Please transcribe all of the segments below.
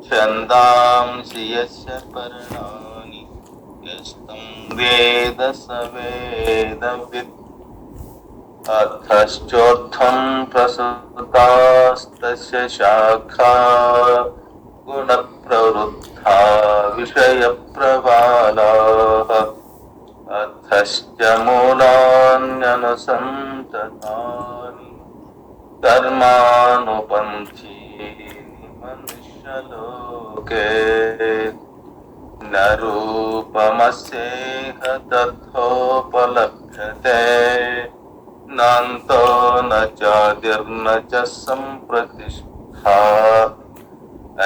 छन्दांसि यस्य पर्णानि यस्तं वेद स वेदवित् अथश्चोत्थं प्रसुतास्तस्य शाखा गुणप्रवृद्धा विषयप्रवालाः अथश्च मूलान्यनुसन्ततानि कर्मानुपन्थीनि मनुष्यलोके न रूपमस्येह तथोपलभ्यते नान्तो न चादिर्न च सम्प्रतिष्ठा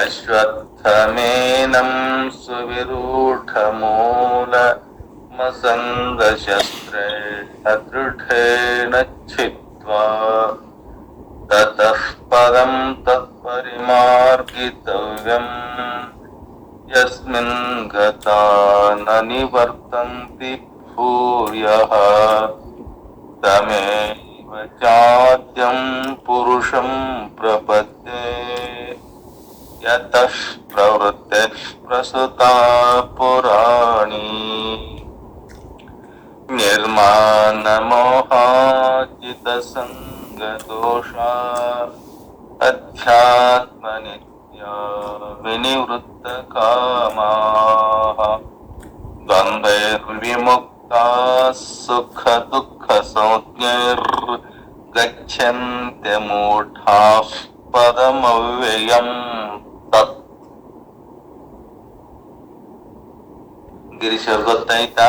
अश्वत्थमेनं सुविरूढमूलमसङ्गशस्त्रेण दृढेन छित्त्वा ततः पदं तत्परिमार्गितव्यम् यस्मिन् गता न निवर्तन्ति भूयः तमेव चाद्यं पुरुषं प्रपद्ये यतः प्रवृत्तिः प्रसुता पुराणी निर्मानमोहाजितसङ्गदोषा अध्यात्मनित्या विनिवृत्तकामाः द्वन्द्वैर्विमुक्ताः सुखदुःखसंज्ञैर्गच्छन्त्यमूढाः पदमव्ययम् तत्. ಗಿರೀಶ್ ಅವ್ರಿಗೆ ಗೊತ್ತಾಯ್ತಾ?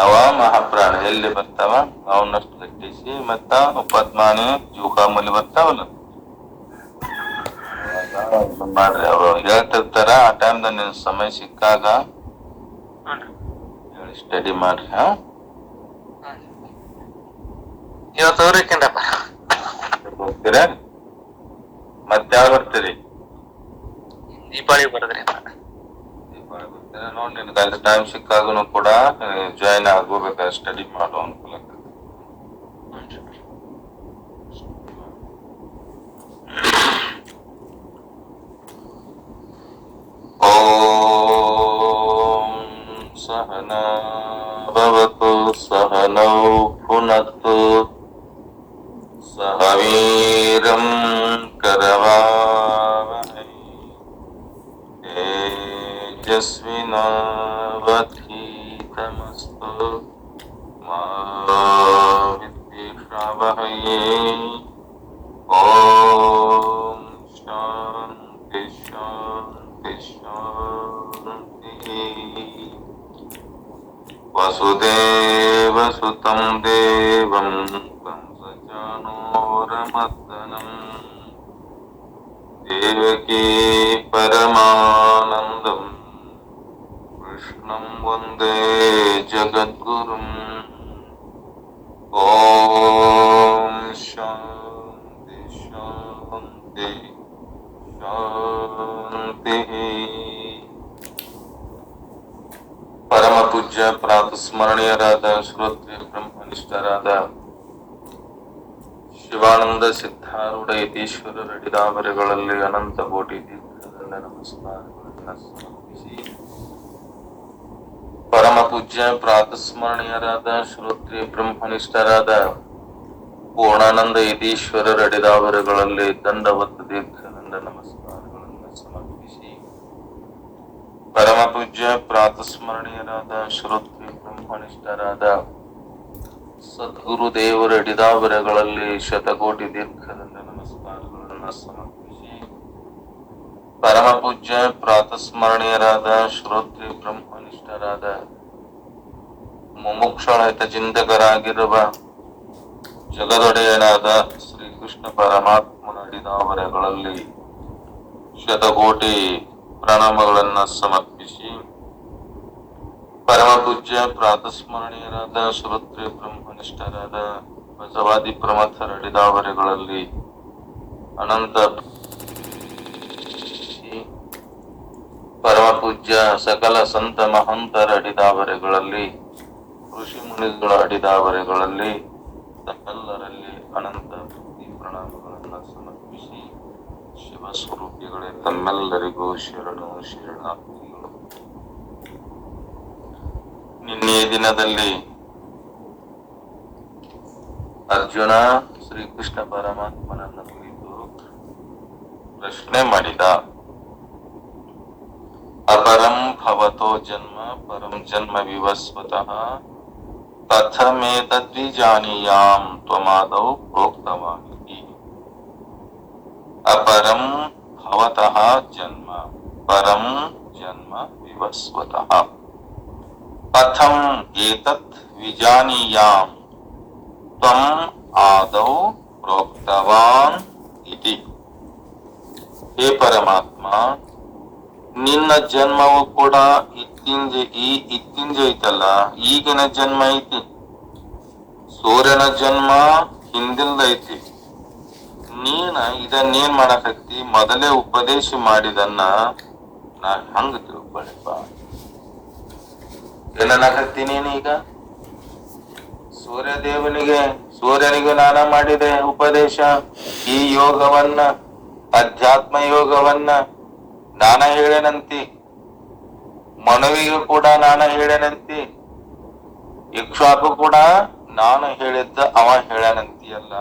ಅವ ಮಹಾಪ್ರಾಣ ಎಲ್ಲಿ ಬರ್ತಾವ ಅವನಷ್ಟು ಗಟ್ಟಿಸಿ ಮತ್ತ ಪದ್ಮಾನಿ ಜೂಕಾಮಲ್ಲಿ ಬರ್ತಾವಲ್ಲ ಮಾಡ್ರಿ. ಅವ್ರು ಹೇಳ್ತಿರ್ತಾರ ಆ ಟೈಮ್ದಾಗ ನಿನ್ ಸಮಯ ಸಿಕ್ಕಾಗ ಹೇಳಿ ಸ್ಟಡಿ ಮಾಡ್ರಿ. ಇವತ್ತು ಹೋಗ್ತೀರ ಮತ್ತೆ ಯಾವ ಬರ್ತೀರಿ? ದೀಪಾವಳಿ ಬರೋದ್ರಿ. ದೀಪಾವಳಿ ಬರ್ತೀರ ನೋಡಿ. ನಿನ್ಗೆ ಅಲ್ಲಿ ಟೈಮ್ ಸಿಕ್ಕಾಗನು ಕೂಡ ಜಾಯಿನ್ ಆಗೋಬೇಕಾದ್ರೆ ಸ್ಟಡಿ ಮಾಡೋ ಅನುಕೂಲ. ಓಂ ಸಹನಾ ಭವತು ಸಹನೌ ಭುನಕ್ತು ಸಹ ವೀರ್ಯಂ ಕರವಾವಹೈ ತೇಜಸ್ವಿನಾವಧೀತಮಸ್ತು ಮಾ ವಿದ್ವಿಷಾವಹೈ. ಓಂ ಶಾಂತಿ ಶಾಂತಿ ಶಾಂತಿ. ವಸುದೇವ ಸುತಂ ದೇವಂ ಕಂಸಚಾನೂರಮರ್ದನಂ ದೇವಕೀ ಪರಮಾನಂದಂ ಕೃಷ್ಣಂ ವಂದೇ ಜಗದ್ಗುರುಂ. ಓಂ ಶಾಂತಿ ಶಾಂತಿ ಶಾಂತಿ. ಪರಮ ಪೂಜ್ಯ ಪ್ರಾತಸ್ಮರಣೀಯರಾದ ಶ್ರೋತ್ರಿಯ ಬ್ರಹ್ಮನಿಷ್ಠರಾದ ಶಿವಾನಂದ ಸಿದ್ಧಾರೂಢ ಯತೀಶ್ವರರ ಅಡಿದಾವರೆಗಳಲ್ಲಿ ಅನಂತ ಕೋಟಿ ದೀರ್ಘದಂಡ ನಮಸ್ಕಾರಗಳನ್ನು ಸಮರ್ಪಿಸಿ, ಪರಮ ಪೂಜ್ಯ ಪ್ರಾತಸ್ಮರಣೀಯರಾದ ಶ್ರೋತ್ರಿಯ ಬ್ರಹ್ಮನಿಷ್ಠರಾದ ಪೂರ್ಣಾನಂದ ಯತೀಶ್ವರರ ಅಡಿದಾವರೆಗಳಲ್ಲಿ ದಂಡವತ್ ದೀರ್ಘದಂಡ ನಮಸ್ಕಾರಗಳನ್ನು ಸಮರ್ಪಿಸಿ, ಪರಮ ಪೂಜ್ಯ ಪ್ರಾತಸ್ಮರಣೀಯರಾದ ಶ್ರೋತ್ರಿಯ ಬ್ರಹ್ಮನಿಷ್ಠರಾದ ಸದ್ಗುರು ದೇವರ ಅಡಿದಾವರೆಗಳಲ್ಲಿ ಶತಕೋಟಿ ದೀರ್ಘದಂಡ ನಮಸ್ಕಾರಗಳನ್ನು ಸಮರ್ಪಿಸಿ, ಪರಮ ಪೂಜ್ಯ ಪ್ರಾತಸ್ಮರಣೀಯರಾದ ಶ್ರೋತ್ರಿಯ ಬ್ರಹ್ಮನಿಷ್ಠರಾದ ಮುಮುಕ್ಷಳ ಹಿತಚಿಂತಕರಾಗಿರುವ ಜಗದೊಡೆಯನಾದ ಶ್ರೀಕೃಷ್ಣ ಪರಮಾತ್ಮನ ಅಡಿದಾವರೆಗಳಲ್ಲಿ ಶತಕೋಟಿ ಪ್ರಣಾಮಗಳನ್ನು ಸಮರ್ಪಿಸಿ, ಪರಮ ಪೂಜ್ಯ ಪ್ರಾತಸ್ಮರಣೀಯರಾದ ಶ್ರೋತ್ರಿಯ ಬ್ರಹ್ಮನಿಷ್ಠರಾದ ಬಸವಾದಿ ಪ್ರಮಥರ ಅಡಿದಾವರೆಗಳಲ್ಲಿ ಅನಂತ ಪರಮ ಪೂಜ್ಯ ಸಕಲ ಸಂತ ಮಹಂತರ ಅಡಿದಾವರೆಗಳಲ್ಲಿ ಋಷಿ ಮುನಿಗಳ ಅಡಿದಾವರೆಗಳಲ್ಲಿ ತಮ್ಮೆಲ್ಲರಲ್ಲಿ ಅನಂತ ಪ್ರಣಾಮಗಳನ್ನು ಸಮರ್ಪಿಸಿ ಶಿವ ಸ್ವರೂಪಿಗಳೇ ತಮ್ಮೆಲ್ಲರಿಗೂ ಶರಣು ಶರಣಾರ್ಥಿಗಳು. ನಿನ್ನೆ ದಿನದಲ್ಲಿ ಅರ್ಜುನ ಶ್ರೀಕೃಷ್ಣ ಪರಮಾತ್ಮನನ್ನ ಕುರಿತು ಪ್ರಶ್ನೆ ಮಾಡಿದ. ಅಪರಂ ಭವತೋ ಜನ್ಮ ಪರಂ ಜನ್ಮ ವಿವಸ್ವತಃ ಕಥಮೇತದ್ವಿಜಾನೀಯಾಂ ತ್ವಮಾದೌ ಪ್ರೋಕ್ತವಾನಿತಿ. ಅಪರಂ ಭವತಃ ಜನ್ಮ ಪರಂ ಜನ್ಮ ವಿವಸ್ವತಃ ಕಥಂ ಏತತ್ ವಿಜಾನೀಯಾಂ ತ್ವಂ ಆದೌ ಪ್ರೋಕ್ತವಾನ್ ಇತಿ. ಹೇ ಪರಮಾತ್ಮ, ನಿನ್ನ ಜನ್ಮವು ಕೂಡ ಇತ್ತಿಂಜ ಐತಲ್ಲ, ಈಗಿನ ಜನ್ಮ ಐತಿ. ಸೂರ್ಯನ ಜನ್ಮ ಹಿಂದಿಲ್ದ ಐತಿ. ನೀನ ಇದನ್ನೇನ್ ಮಾಡಕತ್ತಿ? ಮೊದಲೇ ಉಪದೇಶ ಮಾಡಿದನ್ನ ನಾ ಹಂಗ ತಿಳ್ಕೊಳ್ಳಿಪ್ಪ. ಏನನ್ನಕತ್ತಿ ನೀನೀಗ? ಸೂರ್ಯನಿಗೆ ನಾನ ಮಾಡಿದೆ ಉಪದೇಶ. ಈ ಯೋಗವನ್ನ, ಅಧ್ಯಾತ್ಮ ಯೋಗವನ್ನ ನಾನ ಹೇಳೇನಂತಿ. ಮನುವಿಗೂ ಕೂಡ ನಾನ ಹೇಳೇನಂತಿ. ಇಕ್ಷ್ವಾಕು ಕೂಡ ನಾನು ಹೇಳಿದ್ದ ಅವ ಹೇಳನಂತಿಯಲ್ಲ.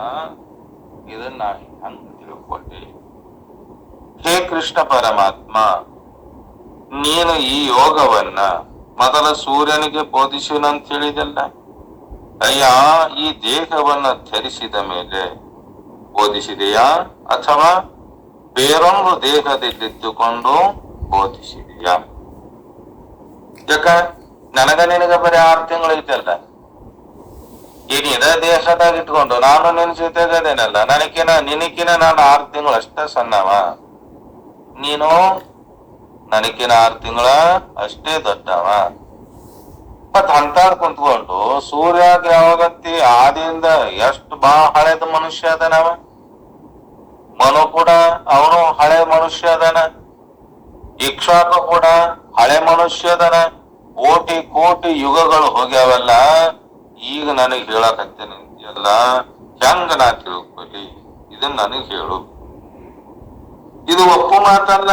ಇದನ್ನ ಹಂಗ ತಿಳ್ಕೊಂಡೆ. ಹೇ ಕೃಷ್ಣ ಪರಮಾತ್ಮ, ನೀನು ಈ ಯೋಗವನ್ನ ಮೊದಲ ಸೂರ್ಯನಿಗೆ ಬೋಧಿಸುವಂತ ಹೇಳಿದಲ್ಲ. ಅಯ್ಯ, ಈ ದೇಹವನ್ನ ಧರಿಸಿದ ಮೇಲೆ ಬೋಧಿಸಿದೆಯಾ ಅಥವಾ ಬೇರೊಂದು ದೇಹದಲ್ಲಿದ್ದುಕೊಂಡು ಬೋಧಿಸಿದೆಯಾ? ಯಾಕ ನನಗ ನಿನಗ ಬರೀ 6 ತಿಂಗಳು ಐತಲ್ಲ. ಈಗ ಇದ ದೇಹದಾಗ ಇಟ್ಕೊಂಡು ನಾನು ನಿನ್ ಜೊತೆಗದೇನಲ್ಲ. ನಿನಕಿನ ನಾನು 6 ತಿಂಗಳು ಅಷ್ಟ ಸಣ್ಣವ. ನೀನು ನನಕಿನ 6 ತಿಂಗಳ ಅಷ್ಟೇ ದೊಡ್ಡವ. ಮತ್ ಅಂತಾಡ್ ಕುಂತ್ಕೊಂಡು ಸೂರ್ಯಾಗ ಯಾವಾಗತ್ತಿ ಆದಿಯಿಂದ ಎಷ್ಟು ಹಳೆದ ಮನುಷ್ಯ ಅದನವ. ಮನು ಕೂಡ ಅವನು ಹಳೆ ಮನುಷ್ಯ ಅದನ. ಇಕ್ಷ್ವಾಕ ಕೂಡ ಹಳೆ ಮನುಷ್ಯ ಅದನ. ಕೋಟಿ ಕೋಟಿ ಯುಗಗಳು ಹೋಗ್ಯಾವಲ್ಲ. ಈಗ ನನಗ್ ಹೇಳಕತ್ತೇನೆ ಅಂತೀಯಲ್ಲ, ಹೆಂಗ ನಾ ತಿಳ್ಕೊಲಿ? ಇದನ್ನ ನನಗ್ ಹೇಳು. ಇದು ಒಪ್ಪು ಮಾತಲ್ಲ.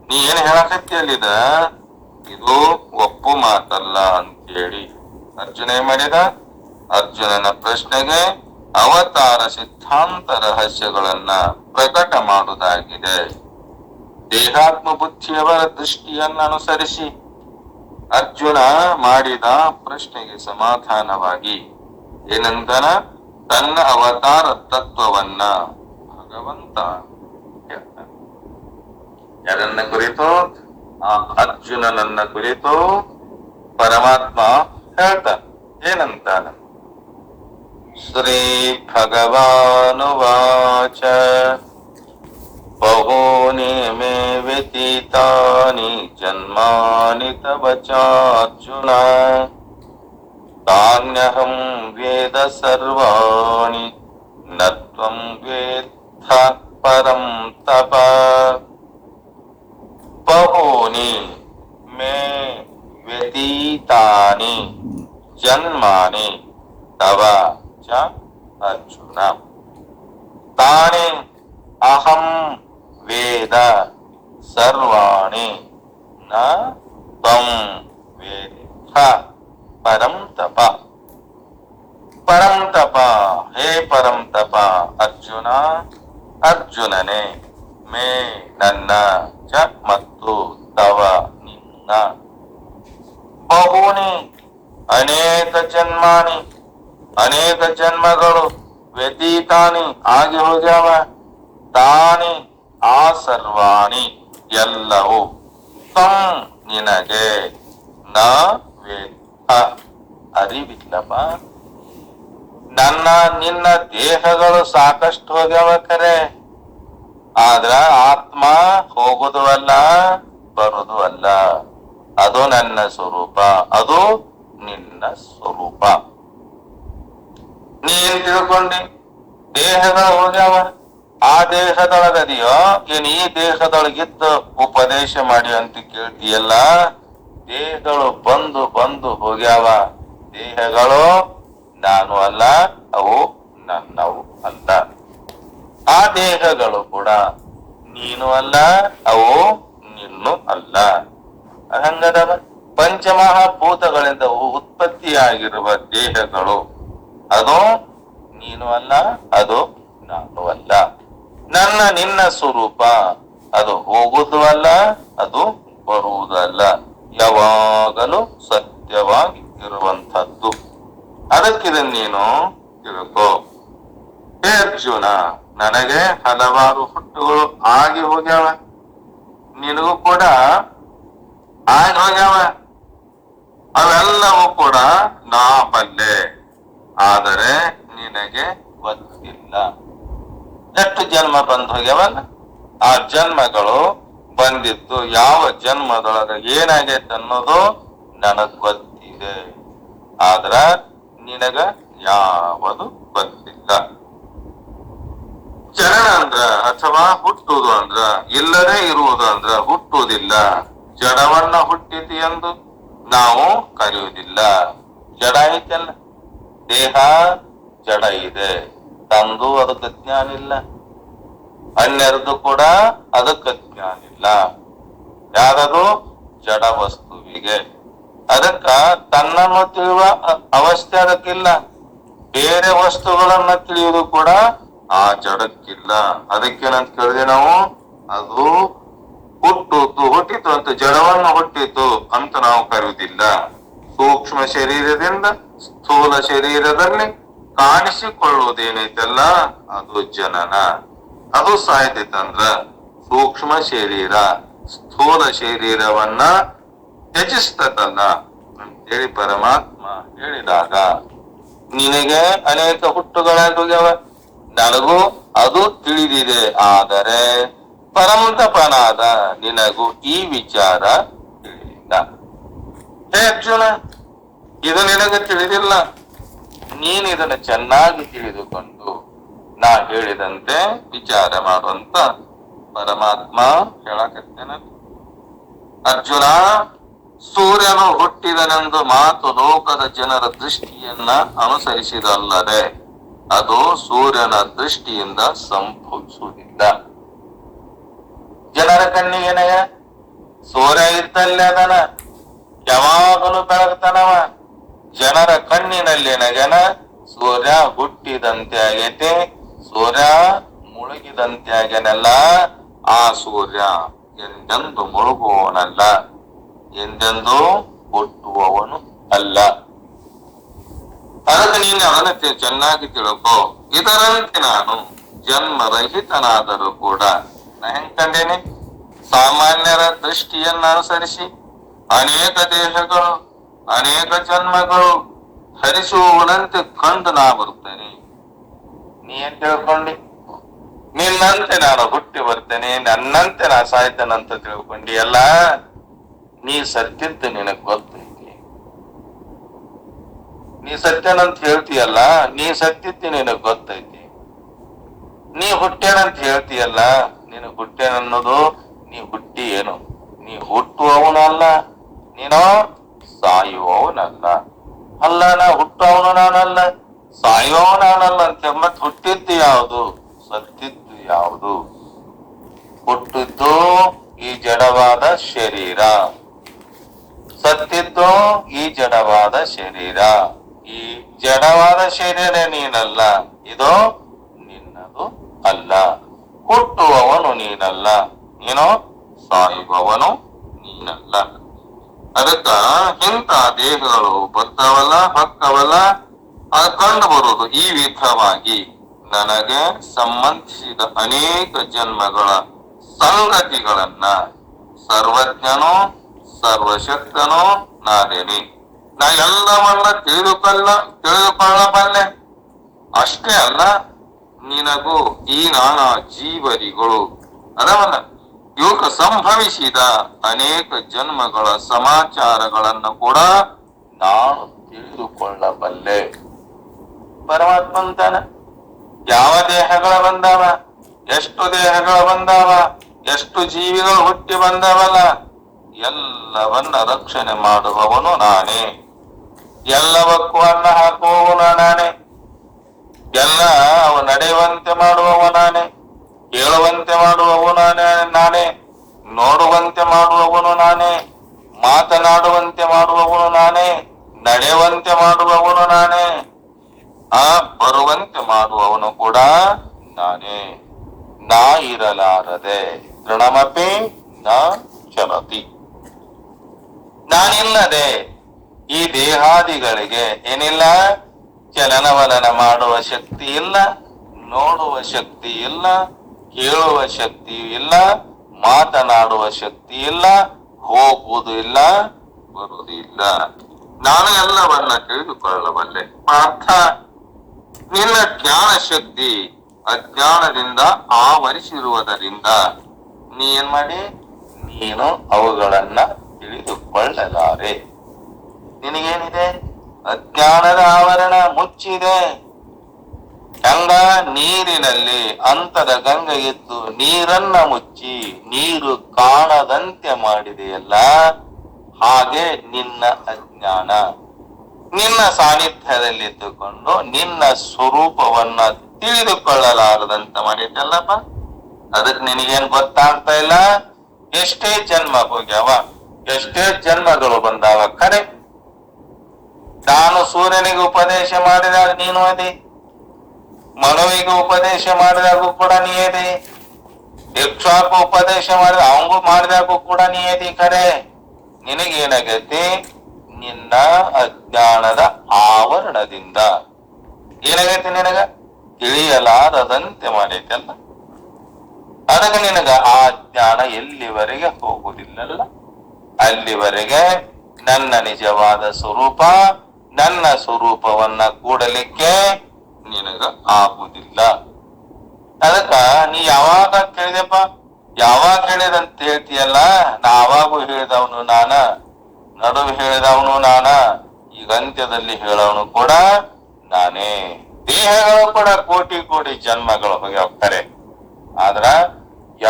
ನೀ ಏನ್ ಹೇಳಕತ್ತಿಯಲ್ಲಿದ ಇದು ಒಪ್ಪು ಮಾತಲ್ಲ ಅಂತೇಳಿ ಅರ್ಜುನ ಏನ್ ಮಾಡಿದ? ಅರ್ಜುನನ ಪ್ರಶ್ನೆಗೆ ಅವತಾರ ಸಿದ್ಧಾಂತ ರಹಸ್ಯಗಳನ್ನ ಪ್ರಕಟ ಮಾಡುವುದಾಗಿದೆ. ದೇಹಾತ್ಮ ಬುದ್ಧಿಯವರ ದೃಷ್ಟಿಯನ್ನ ಅನುಸರಿಸಿ ಅರ್ಜುನ ಮಾಡಿದ ಪ್ರಶ್ನೆಗೆ ಸಮಾಧಾನವಾಗಿ ಏನಂತನ? ತನ್ನ ಅವತಾರ ತತ್ವವನ್ನ ಭಗವಂತ ಹೇಳ್ತಾನೆ. ಯಾರನ್ನ ಕುರಿತು? ಆ ಅರ್ಜುನನನ್ನ ಕುರಿತು ಪರಮಾತ್ಮ ಹೇಳ್ತಾನೆ. ಏನಂತಾನ? ಶ್ರೀ ಭಗವಾನುವಾಚ ಬಹೂನಿ ಮೇ ವ್ಯತೀತಾನಿ ಜನ್ಮಾನಿ ತವ ಚಾರ್ಜುನ ತಾನ್ಯಹಂ ವೇದ ಸರ್ವಾಣಿ ನ ತ್ವಂ ವೇತ್ಥ ಪರಂ ತಪ. ಬಹೂನಿ ಮೇ ವ್ಯತೀತಾನಿ ಜನ್ಮಾನಿ ತವ ಚ ಅರ್ಜುನ ತಾನಿ ಅಹಂ ವೇದ ಸರ್ವಾಣಿ ನ ತ್ವಂ ವೇತ್ಥ ಪರಂ ತಪ. ಪರಂ ತಪ, ಹೇ ಪರಂ ತಪ ಅರ್ಜುನ, ಅರ್ಜುನನೇ, ಮೇ ನನ್ನ, ಚ ಮತ್ತು ತವ ನಿನ್ನ, ಬಹುನಿ ಅನೇಕ ಜನ್ಮಾನಿ ಅನೇಕ ಜನ್ಮಗಳು, ವ್ಯತೀತಾನಿ ಆಗಿ ಹೋಗ್ಯಾವ, ತಾನಿ ಆ ಸರ್ವಾಣಿ ಎಲ್ಲವೂ, ತಂ ನಿನಗೆ, ನ ವೇತ್ತ ಅರಿವಿಲ್ಲಪ್ಪ. ನನ್ನ ನಿನ್ನ ದೇಹಗಳು ಸಾಕಷ್ಟು ಹೋಗ್ಯಾವ ಖರೆ, ಆದ್ರ ಆತ್ಮ ಹೋಗುದು ಅಲ್ಲ ಬರುದು ಅಲ್ಲ. ಅದು ನನ್ನ ಸ್ವರೂಪ, ಅದು ನಿನ್ನ ಸ್ವರೂಪ. ನೀ ಏನ್ ತಿಳ್ಕೊಂಡಿ? ದೇಹಗಳು ಹೋಗ್ಯಾವ, ಆ ದೇಹದೊಳಗದಿಯೋ ಏನ್ ಈ ದೇಹದೊಳಗಿದ್ದು ಉಪದೇಶ ಮಾಡಿ ಅಂತ ಕೇಳ್ತೀಯಲ್ಲ. ದೇಹಗಳು ಬಂದು ಬಂದು ಹೋಗ್ಯಾವ. ದೇಹಗಳು ನಾನು ಅಲ್ಲ, ಅವು ನನ್ನವು ಅಲ್ಲ. ಆ ದೇಹಗಳು ಕೂಡ ನೀನು ಅಲ್ಲ, ಅವು ನಿನ್ನು ಅಲ್ಲ. ಹಂಗದವ ಪಂಚಮಹಾಭೂತಗಳಿಂದ ಉತ್ಪತ್ತಿಯಾಗಿರುವ ದೇಹಗಳು ಅದು ನೀನು ಅಲ್ಲ, ಅದು ನಾನು ಅಲ್ಲ. ನನ್ನ ನಿನ್ನ ಸ್ವರೂಪ ಅದು ಹೋಗುವುದು ಅಲ್ಲ, ಅದು ಬರುವುದಲ್ಲ, ಯಾವಾಗಲೂ ಸತ್ಯವಾಗಿ ಇರುವಂತದ್ದು. ಅದಕ್ಕಿದ ನೀನು ತಿಳ್ಕೋ. ಹೇ ಅರ್ಜುನ, ನನಗೆ ಹಲವಾರು ಹುಟ್ಟುಗಳು ಆಗಿ ಹೋಗ್ಯಾವ, ನಿನಗೂ ಕೂಡ ಆಗಿ ಹೋಗ್ಯಾವ. ಅವೆಲ್ಲವೂ ಕೂಡ ನಾ ಬಲ್ಲೆ, ಆದರೆ ನಿನಗೆ ಗೊತ್ತಿಲ್ಲ. ಎಷ್ಟು ಜನ್ಮ ಬಂದು ಹೋಗ್ಯಾವಲ್ಲ, ಆ ಜನ್ಮಗಳು ಬಂದಿದ್ದು ಯಾವ ಜನ್ಮದೊಳಗ ಏನಾಗೈತೆ ಅನ್ನೋದು ನನಗ್ ಗೊತ್ತಿದೆ, ಆದ್ರ ನಿನಗ ಯಾವುದು ಗೊತ್ತಿಲ್ಲ. ಚರಣ ಅಂದ್ರ ಅಥವಾ ಹುಟ್ಟುವುದು ಅಂದ್ರ ಇಲ್ಲದೆ ಇರುವುದು ಅಂದ್ರ ಹುಟ್ಟುವುದಿಲ್ಲ. ಜಡವನ್ನ ಹುಟ್ಟಿತಿ ಎಂದು ನಾವು ಕರೆಯುವುದಿಲ್ಲ. ಜಡ ಐತಲ್ಲ, ದೇಹ ಜಡ ಇದೆ, ತಂದು ಅದಕ್ಕೆ ಜ್ಞಾನ ಇಲ್ಲ, ಅನ್ಯರದ್ದು ಕೂಡ ಅದಕ್ಕೆ ಜ್ಞಾನ ಇಲ್ಲ. ಯಾರದು ಜಡ ವಸ್ತುವಿಗೆ. ಅದಕ್ಕ ತನ್ನನ್ನು ತಿಳಿಯುವ ಅವಸ್ಥೆ ಅದಕ್ಕಿಲ್ಲ. ಬೇರೆ ವಸ್ತುಗಳನ್ನ ತಿಳಿಯುವುದು ಕೂಡ ಆ ಜಡಕ್ಕಿಲ್ಲ. ಅದಕ್ಕೇನಂತ ಕೇಳಿದೆ ನಾವು, ಅದು ಹುಟ್ಟಿತು ಅಂತ ಜಡವನ್ನು ಹುಟ್ಟಿತು ಅಂತ ನಾವು ಕರೆಯುವುದಿಲ್ಲ. ಸೂಕ್ಷ್ಮ ಶರೀರದಿಂದ ಸ್ಥೂಲ ಶರೀರದಲ್ಲಿ ಕಾಣಿಸಿಕೊಳ್ಳುವುದೇನೈತಲ್ಲ ಅದು ಜನನ. ಅದು ಸಾಯ್ತೈತಂದ್ರ ಸೂಕ್ಷ್ಮ ಶರೀರ ಸ್ಥೂಲ ಶರೀರವನ್ನ ತ್ಯಜಿಸ್ತದಲ್ಲ ಅಂತೇಳಿ ಪರಮಾತ್ಮ ಹೇಳಿದಾಗ, ನಿನಗೆ ಅನೇಕ ಹುಟ್ಟುಗಳಾಗೋಗ್ಯಾವ, ನನಗೂ ಅದು ತಿಳಿದಿದೆ, ಆದರೆ ಪರಂತಪನಾದ ನಿನಗೂ ಈ ವಿಚಾರ ತಿಳಿದಿಲ್ಲ. ಹೇ ಅರ್ಜುನ, ಇದು ನಿನಗೆ ತಿಳಿದಿಲ್ಲ. ನೀನು ಇದನ್ನು ಚೆನ್ನಾಗಿ ತಿಳಿದುಕೊಂಡು ನಾ ಹೇಳಿದಂತೆ ವಿಚಾರ ಮಾಡುವಂತ ಪರಮಾತ್ಮ ಹೇಳಕತ್ತೇನ. ಅರ್ಜುನ, ಸೂರ್ಯನು ಹುಟ್ಟಿದನೆಂದು ಮಾತು ಲೋಕದ ಜನರ ದೃಷ್ಟಿಯನ್ನ ಅನುಸರಿಸಿದಲ್ಲದೆ ಅದು ಸೂರ್ಯನ ದೃಷ್ಟಿಯಿಂದ ಸಂಭವಿಸುವುದಿಲ್ಲ. ಜನರ ಕಣ್ಣಿಗೆ ಏನಯ್ಯ, ಸೂರ್ಯ ಇದ್ದಲ್ಲೇ ಅದನ, ಯಾವಾಗಲೂ ಬೆಳಗ್ತಾನವ. ಜನರ ಕಣ್ಣಿನಲ್ಲಿ ಏನಗನ, ಸೂರ್ಯ ಹುಟ್ಟಿದಂತೆ ಆಗೈತೆ, ಸೂರ್ಯ ಮುಳುಗಿದಂತೆ ಆಗ್ಯಾನಲ್ಲ. ಆ ಸೂರ್ಯ ಎಂದೆಂದು ಮುಳುಗುವವನಲ್ಲ, ಎಂದೆಂದು ಹುಟ್ಟುವವನು ಅಲ್ಲ. ಅದಕ್ಕೆ ನೀನು ಅದನ್ನ ಚೆನ್ನಾಗಿ ತಿಳ್ಕೋ. ಇದರಂತೆ ನಾನು ಜನ್ಮರಹಿತನಾದರೂ ಕೂಡ ನಾ ಹೆಂಗ್ ಕಂಡೇನೆ, ಸಾಮಾನ್ಯರ ದೃಷ್ಟಿಯನ್ನ ಅನುಸರಿಸಿ ಅನೇಕ ದೇಹಗಳು ಅನೇಕ ಜನ್ಮಗಳು ಧರಿಸುವವನಂತೆ ಕಂಡು ನಾ ಬರುತ್ತೇನೆ. ನೀ ಏನ್ ತಿಳ್ಕೊಂಡಿ? ನಿನ್ನಂತೆ ನಾನು ಹುಟ್ಟಿ ಬರ್ತೇನೆ, ನನ್ನಂತೆ ನಾ ಸಾಯ್ತೇನಂತ ತಿಳ್ಕೊಂಡಿ ಅಲ್ಲ. ನೀ ಸತ್ಯದ್ದು ನಿನಗ್ ಗೊತ್ತೈತಿ. ನೀ ಸತ್ಯನಂತ ಹೇಳ್ತೀಯಲ್ಲ, ನೀ ಸತ್ಯದ್ದು ನಿನಗ್ ಗೊತ್ತೈತಿ. ನೀ ಹುಟ್ಟೇನಂತ ಹೇಳ್ತೀಯಲ್ಲ, ನಿನಗ್ ಹುಟ್ಟೇನನ್ನೋದು ನೀ ಹುಟ್ಟಿ ಏನು, ನೀ ಹುಟ್ಟುವವನಲ್ಲ, ನೀನು ಸಾಯುವವನಲ್ಲ. ಅಲ್ಲ, ನಾ ಹುಟ್ಟುವವನು ನಾನಲ್ಲ, ಸಾಯುವವ ನಾನಲ್ಲ ಅಂತ ಮತ್ ಹುಟ್ಟಿದ್ದು ಯಾವುದು, ಸತ್ತಿದ್ದು ಯಾವುದು? ಹುಟ್ಟಿದ್ದು ಈ ಜಡವಾದ ಶರೀರ, ಸತ್ತಿದ್ದು ಈ ಜಡವಾದ ಶರೀರ. ಈ ಜಡವಾದ ಶರೀರ ನೀನಲ್ಲ, ಇದು ನಿನ್ನದು ಅಲ್ಲ. ಹುಟ್ಟುವವನು ನೀನಲ್ಲ, ನೀನು ಸಾಯುವವನು ನೀನಲ್ಲ. ಅದಕ್ಕ ಇಂಥ ದೇಹಗಳು ಬರ್ತಾವಲ್ಲ ಹೊಕ್ಕವಲ್ಲ, ಅದು ಕಂಡು ಬರುವುದು ಈ ವಿಧವಾಗಿ ನನಗೆ ಸಂಬಂಧಿಸಿದ ಅನೇಕ ಜನ್ಮಗಳ ಸಂಗತಿಗಳನ್ನ ಸರ್ವಜ್ಞನು ಸರ್ವಶಕ್ತನು ನಾನೇನೆ. ನಾ ಎಲ್ಲವನ್ನ ತಿಳಿದುಕೊಳ್ಳಬಲ್ಲೆ. ಅಷ್ಟೇ ಅಲ್ಲ, ನಿನಗೂ ಈ ನಾನಾ ಜೀವರಿಗಳು ಅದವಲ್ಲ ಇವುಕ ಸಂಭವಿಸಿದ ಅನೇಕ ಜನ್ಮಗಳ ಸಮಾಚಾರಗಳನ್ನು ಕೂಡ ನಾನು ತಿಳಿದುಕೊಳ್ಳಬಲ್ಲೆ. ಪರಮಾತ್ಮ ಅಂತಾನ, ಯಾವ ದೇಹಗಳ ಬಂದಾವ, ಎಷ್ಟು ದೇಹಗಳು ಬಂದಾವ, ಎಷ್ಟು ಜೀವಿಗಳು ಹುಟ್ಟಿ ಬಂದವಲ್ಲ, ಎಲ್ಲವನ್ನ ರಕ್ಷಣೆ ಮಾಡುವವನು ನಾನೇ, ಎಲ್ಲವಕ್ಕೂ ಅನ್ನ ಹಾಕುವವನು ನಾನೇ. ಎಲ್ಲ ಅವ ನಡೆಯುವಂತೆ ಮಾಡುವವ ನಾನೇ, ಕೇಳುವಂತೆ ಮಾಡುವವನು ನಾನೇ, ನೋಡುವಂತೆ ಮಾಡುವವನು ನಾನೇ, ಮಾತನಾಡುವಂತೆ ಮಾಡುವವನು ನಾನೇ, ನಡೆಯುವಂತೆ ಮಾಡುವವನು ನಾನೇ, ಬರುವಂತೆ ಮಾಡುವವನು ಕೂಡ ನಾನೇ. ನಾ ಇರಲಾರದೆ ತೃಣಮಪಿ ನ ಚಲತಿ. ನಾನಿಲ್ಲದೆ ಈ ದೇಹಾದಿಗಳಿಗೆ ಏನಿಲ್ಲ, ಚಲನವಲನ ಮಾಡುವ ಶಕ್ತಿ ಇಲ್ಲ, ನೋಡುವ ಶಕ್ತಿ ಇಲ್ಲ, ಕೇಳುವ ಶಕ್ತಿ ಇಲ್ಲ, ಮಾತನಾಡುವ ಶಕ್ತಿ ಇಲ್ಲ, ಹೋಗುವುದು ಇಲ್ಲ, ಬರುವುದು ಇಲ್ಲ. ನಾನು ಎಲ್ಲವನ್ನ ತಿಳಿದುಕೊಳ್ಳಬಲ್ಲೆ. ಪಾರ್ಥ, ನಿನ್ನ ಜ್ಞಾನ ಶಕ್ತಿ ಅಜ್ಞಾನದಿಂದ ಆವರಿಸಿರುವುದರಿಂದ ನೀ ಏನ್ ಮಾಡಿ, ನೀನು ಅವುಗಳನ್ನ ತಿಳಿದುಕೊಳ್ಳಲಾರೆ. ನಿನಗೇನಿದೆ? ಅಜ್ಞಾನದ ಆವರಣ ಮುಚ್ಚಿದೆ. ಗಂಗ ನೀರಿನಲ್ಲಿ ಅಂತದ ಗಂಗ ಎದ್ದು ನೀರನ್ನ ಮುಚ್ಚಿ ನೀರು ಕಾಣದಂತೆ ಮಾಡಿದೆಯಲ್ಲ, ಹಾಗೆ ನಿನ್ನ ಅಜ್ಞಾನ ನಿನ್ನ ಸಾನ್ನಿಧ್ಯದಲ್ಲಿದ್ದುಕೊಂಡು ನಿನ್ನ ಸ್ವರೂಪವನ್ನ ತಿಳಿದುಕೊಳ್ಳಲಾರದಂತ ಮಾಡಿದ್ದಲ್ಲಪ್ಪ. ಅದಕ್ಕೆ ನಿನಗೇನ್ ಗೊತ್ತಾಗ್ತಾ ಇಲ್ಲ? ಎಷ್ಟೇ ಜನ್ಮ ಹೋಗ್ಯಾವ, ಎಷ್ಟೇ ಜನ್ಮಗಳು ಬಂದಾವ, ಖರೆ ನಾನು ಸೂರ್ಯನಿಗೆ ಉಪದೇಶ ಮಾಡಿದಾಗ ನೀನು ಅದೇ, ಮನುವಿಗೆ ಉಪದೇಶ ಮಾಡಿದಾಗೂ ಕೂಡ ನೀ ಅದೇ, ಯಕ್ಷಾಕು ಉಪದೇಶ ಮಾಡಿದ ಅವಂಗೂ ಮಾಡಿದಾಗೂ ಕೂಡ ನೀ ಅದಿ. ಖರೆ ನಿನಗೇನಾಗೈತಿ? ನಿನ್ನ ಅಜ್ಞಾನದ ಆವರಣದಿಂದ ಏನಾಗೈತಿ? ನಿನಗ ತಿಳಿಯಲಾರದಂತೆ ಮಾಡೈತಲ್ಲ. ಅದಕ್ಕೆ ನಿನಗ ಆ ಜ್ಞಾನ ಎಲ್ಲಿವರೆಗೆ ಹೋಗುವುದಿಲ್ಲಲ್ಲ, ಅಲ್ಲಿವರೆಗೆ ನನ್ನ ನಿಜವಾದ ಸ್ವರೂಪ, ನನ್ನ ಸ್ವರೂಪವನ್ನ ಕೂಡಲಿಕ್ಕೆ ನಿನಗ ಆಗುವುದಿಲ್ಲ. ಅದಕ್ಕ ನೀ ಯಾವಾಗ ಕೇಳಿದೆಪ್ಪ, ಯಾವಾಗ ಹೇಳಿದಂತ ಹೇಳ್ತೀಯಲ್ಲ, ನಾವಾಗೂ ಹೇಳಿದವನು ನಾನ, ನಡುವೆ ಹೇಳಿದವನು ನಾನ, ಈಗ ಅಂತ್ಯದಲ್ಲಿ ಹೇಳೋನು ಕೂಡ ನಾನೇ. ದೇಹಗಳು ಕೂಡ ಕೋಟಿ ಕೋಟಿ ಜನ್ಮಗಳು ಹೋಗ್ಯಾವ್ತಾರೆ. ಆದ್ರ